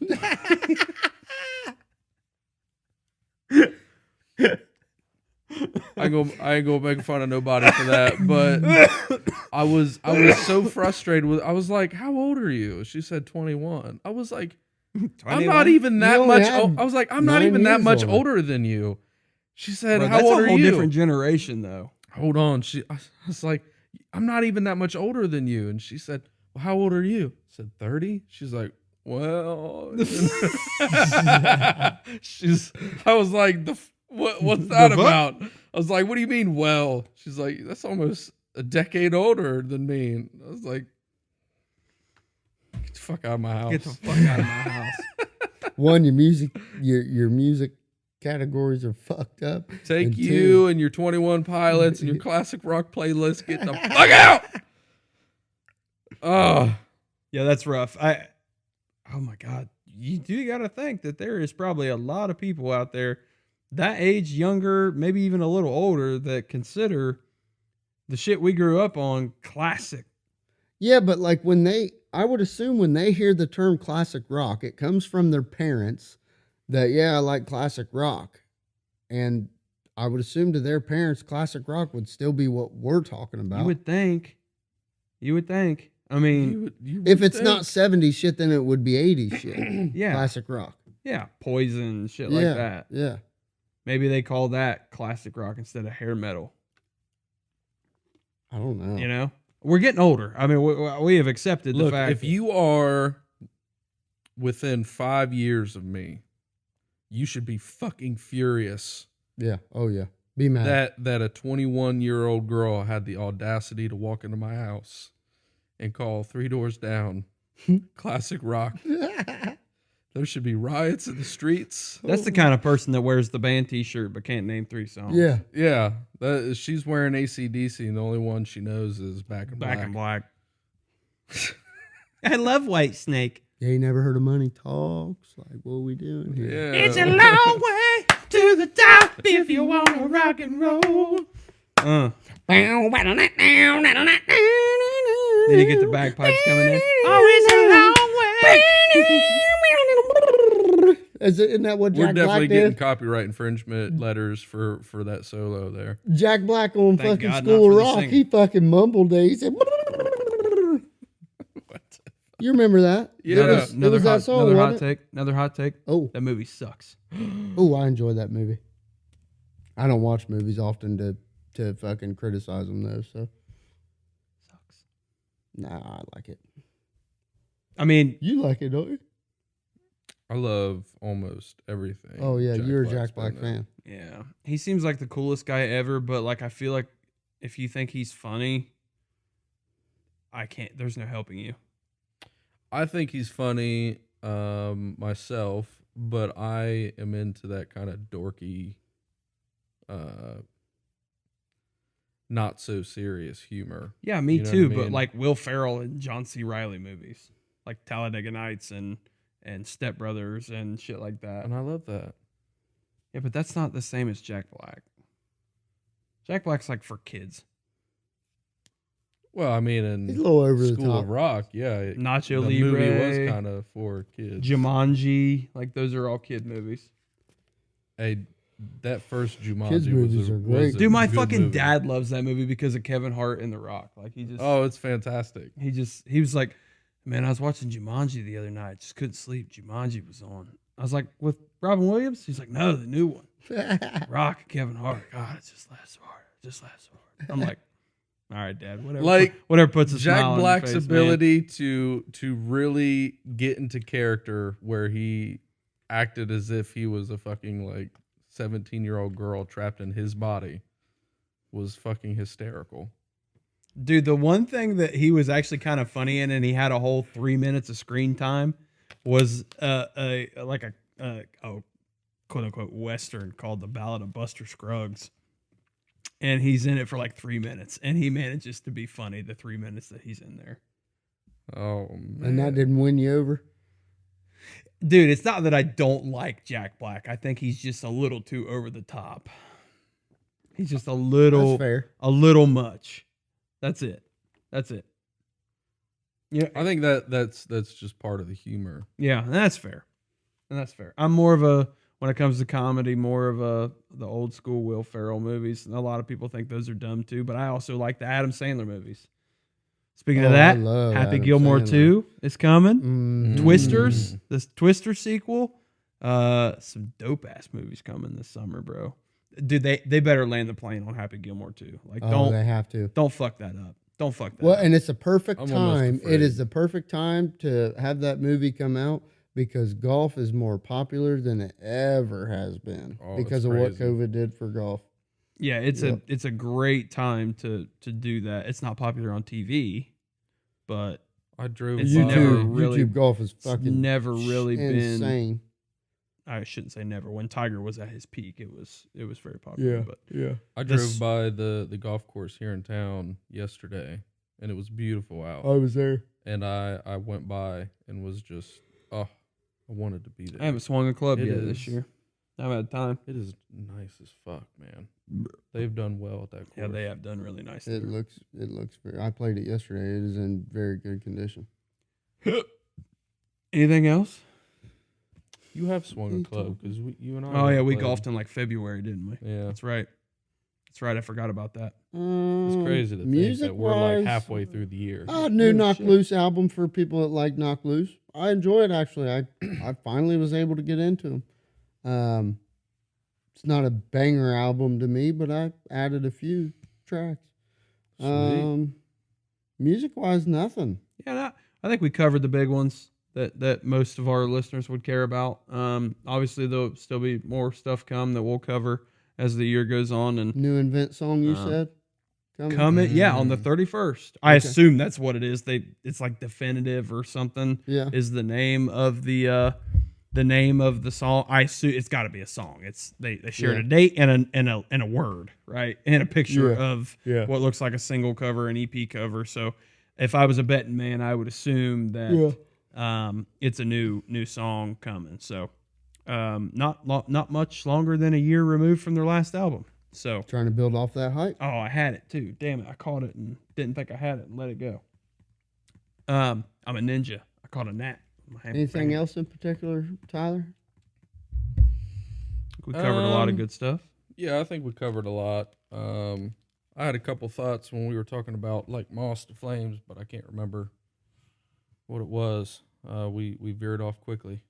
[SPEAKER 5] I ain't gonna make fun of nobody for that, but I was so frustrated with. I was like, "How old are you?" She said 21. I was like, "I'm not even that
[SPEAKER 4] only
[SPEAKER 5] much."
[SPEAKER 4] had
[SPEAKER 5] I was like, "I'm not
[SPEAKER 4] 9
[SPEAKER 5] even that
[SPEAKER 4] years
[SPEAKER 5] much
[SPEAKER 4] on her.
[SPEAKER 5] older than you." She said,
[SPEAKER 3] Bro,
[SPEAKER 5] "How
[SPEAKER 3] that's
[SPEAKER 5] old
[SPEAKER 3] a
[SPEAKER 5] are
[SPEAKER 3] whole
[SPEAKER 5] you?"
[SPEAKER 3] different generation, though.
[SPEAKER 5] Hold on. I was like, "I'm not even that much older than you," and she said, "Well, how old are you?" I said 30. She's like, "Well," I was like, what's that
[SPEAKER 3] fuck?
[SPEAKER 5] about? I was like, what do you mean, well? She's like, that's almost a decade older than me. And I was like, get the fuck out of my house.
[SPEAKER 3] Get the fuck out of my house.
[SPEAKER 4] One, your music categories are fucked up.
[SPEAKER 5] Take
[SPEAKER 4] and
[SPEAKER 5] you
[SPEAKER 4] two,
[SPEAKER 5] and your 21 Pilots and your classic rock playlist. Get the fuck out. Oh,
[SPEAKER 3] Yeah, that's rough. Oh my God. You do got to think that there is probably a lot of people out there that age, younger, maybe even a little older, that consider the shit we grew up on classic.
[SPEAKER 4] Yeah, but like I would assume when they hear the term classic rock, it comes from their parents that, yeah, I like classic rock. And I would assume to their parents, classic rock would still be what we're talking about.
[SPEAKER 3] You would think. I mean,
[SPEAKER 4] If it's not 70s shit, then it would be 80s shit.
[SPEAKER 3] yeah.
[SPEAKER 4] Classic rock.
[SPEAKER 3] Yeah. Poison, shit
[SPEAKER 4] Yeah,
[SPEAKER 3] like that.
[SPEAKER 4] Yeah.
[SPEAKER 3] Maybe they call that classic rock instead of hair metal.
[SPEAKER 4] I don't know.
[SPEAKER 3] You know? We're getting older. I mean, we have accepted the
[SPEAKER 5] look,
[SPEAKER 3] fact.
[SPEAKER 5] if you are within 5 years of me, you should be fucking furious
[SPEAKER 4] Yeah. Oh, yeah. Be mad.
[SPEAKER 5] that a 21-year-old girl had the audacity to walk into my house and call Three Doors Down classic rock. There should be riots in the streets.
[SPEAKER 3] That's the kind of person that wears the band T-shirt but can't name 3 songs.
[SPEAKER 4] Yeah.
[SPEAKER 5] Yeah, she's wearing AC/DC, and the only one she knows is Back in Black.
[SPEAKER 3] Back in Black. I love White Snake.
[SPEAKER 4] You ain't never heard of Money Talks? Like, what are we doing here?
[SPEAKER 5] Yeah.
[SPEAKER 3] It's a long way to the top if you want to rock and roll. Did you get the bagpipes coming in? Oh, it's a long way.
[SPEAKER 4] Isn't that what
[SPEAKER 5] We're
[SPEAKER 4] Jack
[SPEAKER 5] definitely
[SPEAKER 4] Black
[SPEAKER 5] getting
[SPEAKER 4] did?
[SPEAKER 5] copyright infringement letters for that solo there.
[SPEAKER 4] Jack Black on
[SPEAKER 3] Thank
[SPEAKER 4] fucking
[SPEAKER 3] God,
[SPEAKER 4] School
[SPEAKER 3] not
[SPEAKER 4] of
[SPEAKER 3] for the
[SPEAKER 4] Rock,
[SPEAKER 3] singing.
[SPEAKER 4] he fucking mumbled it. He said,
[SPEAKER 5] What?
[SPEAKER 4] you remember that?
[SPEAKER 5] Yeah.
[SPEAKER 4] It was, it was that song, wasn't it?
[SPEAKER 3] Another hot take.
[SPEAKER 4] Oh,
[SPEAKER 3] That movie sucks.
[SPEAKER 4] oh, I enjoy that movie. I don't watch movies often to fucking criticize them though, so.
[SPEAKER 3] Sucks.
[SPEAKER 4] Nah, I like it.
[SPEAKER 3] I mean,
[SPEAKER 4] You like it, don't you?
[SPEAKER 5] I love almost everything.
[SPEAKER 4] Oh, yeah, you're a
[SPEAKER 5] Black's
[SPEAKER 4] Jack Black
[SPEAKER 5] been in.
[SPEAKER 4] fan.
[SPEAKER 3] yeah, he seems like the coolest guy ever, but like I feel like if you think he's funny, I can't. There's no helping you.
[SPEAKER 5] I think he's funny myself, but I am into that kind of dorky, not so serious humor.
[SPEAKER 3] Yeah, me
[SPEAKER 5] You know
[SPEAKER 3] too.
[SPEAKER 5] what I
[SPEAKER 3] But
[SPEAKER 5] mean?
[SPEAKER 3] like Will Ferrell and John C. Reilly movies, like Talladega Nights and Step Brothers and shit like that.
[SPEAKER 5] And I love that.
[SPEAKER 3] Yeah, but that's not the same as Jack Black. Jack Black's like for kids.
[SPEAKER 5] Well, I mean, in
[SPEAKER 4] He's a little over the
[SPEAKER 5] School
[SPEAKER 4] top.
[SPEAKER 5] of Rock, yeah,
[SPEAKER 3] Nacho
[SPEAKER 5] the movie
[SPEAKER 3] Libre,
[SPEAKER 5] was kind of for kids.
[SPEAKER 3] Jumanji, like those are all kid movies.
[SPEAKER 5] Hey, that first Jumanji
[SPEAKER 4] Kids' movies
[SPEAKER 5] was a,
[SPEAKER 4] are
[SPEAKER 5] was
[SPEAKER 4] great.
[SPEAKER 5] a
[SPEAKER 3] Dude, my
[SPEAKER 5] good
[SPEAKER 3] fucking
[SPEAKER 5] movie.
[SPEAKER 3] dad loves that movie because of Kevin Hart and The Rock. Like he just,
[SPEAKER 5] Oh, it's fantastic.
[SPEAKER 3] he was like, man, I was watching Jumanji the other night, just couldn't sleep. Jumanji was on. I was like, with Robin Williams? He's like, no, the new one. Rock and Kevin Hart. God, it just laughs so hard. It just laughs so hard. I'm like, all right, Dad, whatever.
[SPEAKER 5] Like,
[SPEAKER 3] whatever puts a smile
[SPEAKER 5] Jack
[SPEAKER 3] on your
[SPEAKER 5] Black's
[SPEAKER 3] face,
[SPEAKER 5] ability to really get into character, where he acted as if he was a fucking like 17-year-old girl trapped in his body, was fucking hysterical.
[SPEAKER 3] man. Dude, the one thing that he was actually kind of funny in, and he had a whole 3 minutes of screen time, was a quote unquote Western called The Ballad of Buster Scruggs. And he's in it for like 3 minutes, and he manages to be funny the 3 minutes that he's in there.
[SPEAKER 5] Oh man.
[SPEAKER 4] And that didn't win you over?
[SPEAKER 3] Dude, it's not that I don't like Jack Black. I think he's just a little too over the top. He's just a little,
[SPEAKER 4] That's fair.
[SPEAKER 3] a little much. That's it. Yeah,
[SPEAKER 5] I think that's just part of the humor.
[SPEAKER 3] yeah, that's fair. And that's fair. I'm more of a, when it comes to comedy, more of the old school Will Ferrell movies. And a lot of people think those are dumb too, but I also like the Adam Sandler movies. Speaking
[SPEAKER 4] Oh,
[SPEAKER 3] of
[SPEAKER 4] I
[SPEAKER 3] that,
[SPEAKER 4] love
[SPEAKER 3] Happy
[SPEAKER 4] Adam
[SPEAKER 3] Gilmore
[SPEAKER 4] Sandler.
[SPEAKER 3] 2 is coming.
[SPEAKER 4] Mhm.
[SPEAKER 3] Twisters, this Twister sequel. Some dope ass movies coming this summer, bro. Dude, they better land the plane on Happy Gilmore 2. Like
[SPEAKER 4] Oh, they have to.
[SPEAKER 3] don't fuck that up. Don't fuck that
[SPEAKER 4] Well,
[SPEAKER 3] up.
[SPEAKER 4] and it's a perfect
[SPEAKER 5] I'm almost
[SPEAKER 4] time. It
[SPEAKER 5] afraid.
[SPEAKER 4] is the perfect time to have that movie come out because golf is more popular than it ever has been
[SPEAKER 5] Oh,
[SPEAKER 4] because
[SPEAKER 5] it's
[SPEAKER 4] of what
[SPEAKER 5] crazy.
[SPEAKER 4] COVID did for golf.
[SPEAKER 3] Yeah, it's
[SPEAKER 4] Yep.
[SPEAKER 3] a great time to do that. It's not popular on TV, but
[SPEAKER 5] I drove
[SPEAKER 3] It's
[SPEAKER 5] by.
[SPEAKER 3] never
[SPEAKER 4] YouTube,
[SPEAKER 3] really-
[SPEAKER 4] YouTube golf is
[SPEAKER 3] it's
[SPEAKER 4] fucking
[SPEAKER 3] never really been.
[SPEAKER 4] insane.
[SPEAKER 3] I shouldn't say never. When Tiger was at his peak, it was very popular. But
[SPEAKER 4] yeah.
[SPEAKER 5] I
[SPEAKER 3] This-
[SPEAKER 5] drove by the golf course here in town yesterday, and it was beautiful out.
[SPEAKER 4] I was there.
[SPEAKER 5] and I went by and was just, oh, I wanted to be there.
[SPEAKER 3] I haven't swung a club
[SPEAKER 5] It
[SPEAKER 3] yet
[SPEAKER 5] is.
[SPEAKER 3] this year. I haven't had time.
[SPEAKER 5] It is nice as fuck, man. They've done well at that course.
[SPEAKER 3] Yeah, they have done really nice.
[SPEAKER 4] It looks very. I played it yesterday. It is in very good condition.
[SPEAKER 3] Anything else?
[SPEAKER 5] You have swung a club because you and I.
[SPEAKER 3] Oh yeah, we
[SPEAKER 5] played.
[SPEAKER 3] golfed in like February, didn't we?
[SPEAKER 5] Yeah,
[SPEAKER 3] That's right. That's right. I forgot about that.
[SPEAKER 5] it's crazy to think
[SPEAKER 4] music
[SPEAKER 5] that we're like
[SPEAKER 4] wise,
[SPEAKER 5] halfway through the year.
[SPEAKER 4] New
[SPEAKER 3] No
[SPEAKER 4] Knock
[SPEAKER 3] shit.
[SPEAKER 4] Loose album for people that like Knock Loose. I enjoy it actually. I finally was able to get into them. It's not a banger album to me, but I added a few tracks.
[SPEAKER 5] Sweet.
[SPEAKER 4] Music wise, nothing.
[SPEAKER 3] Yeah, I think we covered the big ones that most of our listeners would care about. Obviously, there'll still be more stuff come that we'll cover as the year goes on. And
[SPEAKER 4] New Invent song you said
[SPEAKER 3] coming, yeah, on the 31st. I assume that's what it is. It's like Definitive or something.
[SPEAKER 4] Yeah.
[SPEAKER 3] Is the name of the name of the song? I assume it's got to be a song. It's they shared a date and a word, right, and a picture of what looks like a single cover, an EP cover. So if I was a betting man, I would assume that it's a new song coming. So not much longer than a year removed from their last album. So
[SPEAKER 4] Trying to build off that hype.
[SPEAKER 3] oh, I had it too. Damn it, I caught it and didn't think I had it and let it go. I'm a ninja. I caught a gnat.
[SPEAKER 4] Anything else in particular, Tyler?
[SPEAKER 3] We covered a lot of good stuff.
[SPEAKER 5] Yeah, I think we covered a lot. I had a couple thoughts when we were talking about like Moss to Flames, but I can't remember what it was. We veered off quickly.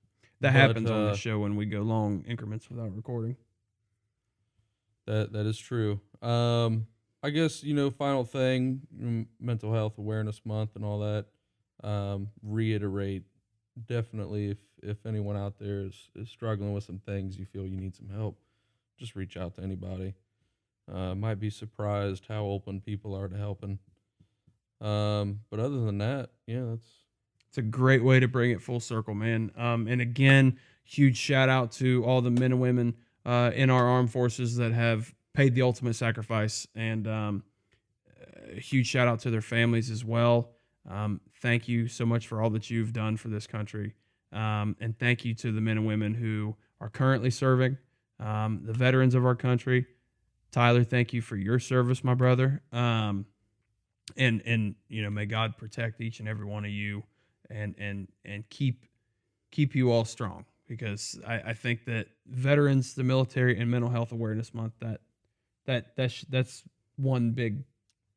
[SPEAKER 3] That
[SPEAKER 5] But,
[SPEAKER 3] happens on the show when we go long increments without recording.
[SPEAKER 5] That is true. I guess, final thing, Mental Health Awareness Month and all that. Reiterate, definitely, if anyone out there is struggling with some things, you feel you need some help, just reach out to anybody. Might be surprised how open people are to helping. But other than that,
[SPEAKER 3] It's a great way to bring it full circle, man. And again, huge shout out to all the men and women in our armed forces that have paid the ultimate sacrifice, and a huge shout out to their families as well. Thank you so much for all that you've done for this country. And thank you to the men and women who are currently serving, the veterans of our country. Tyler, thank you for your service, my brother. And may God protect each and every one of you and keep you all strong, because I think that veterans, the military, and Mental Health Awareness Month, that's one big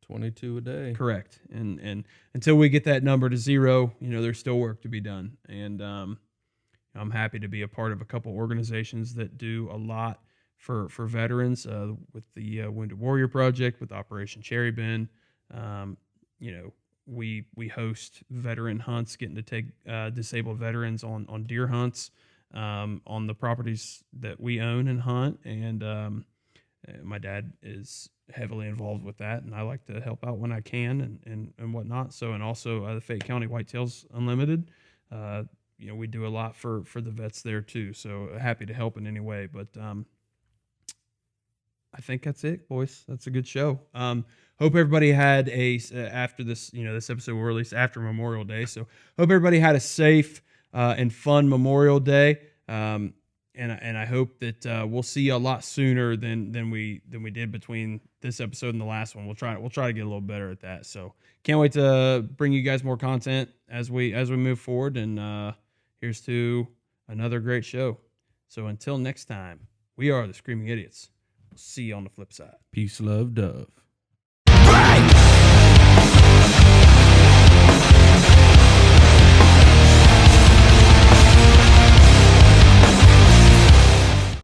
[SPEAKER 5] 22 a day.
[SPEAKER 3] correct. And until we get that number to zero, there's still work to be done. And I'm happy to be a part of a couple organizations that do a lot for veterans, with the Wounded Warrior Project, with Operation Cherry Bend. We host veteran hunts, getting to take disabled veterans on deer hunts on the properties that we own and hunt. And my dad is heavily involved with that, and I like to help out when I can and whatnot. So, and also the Fayette County Whitetails Unlimited. We do a lot for the vets there too. So happy to help in any way. But I think that's it, boys. That's a good show. Hope everybody had after this, this episode will release after Memorial Day. So hope everybody had a safe and fun Memorial Day. And I hope that we'll see you a lot sooner than we did between this episode and the last one. We'll try to get a little better at that. So can't wait to bring you guys more content as we move forward. And here's to another great show. So until next time, we are the Screaming Idiots. We'll see you on the flip side.
[SPEAKER 5] Peace, love, dove.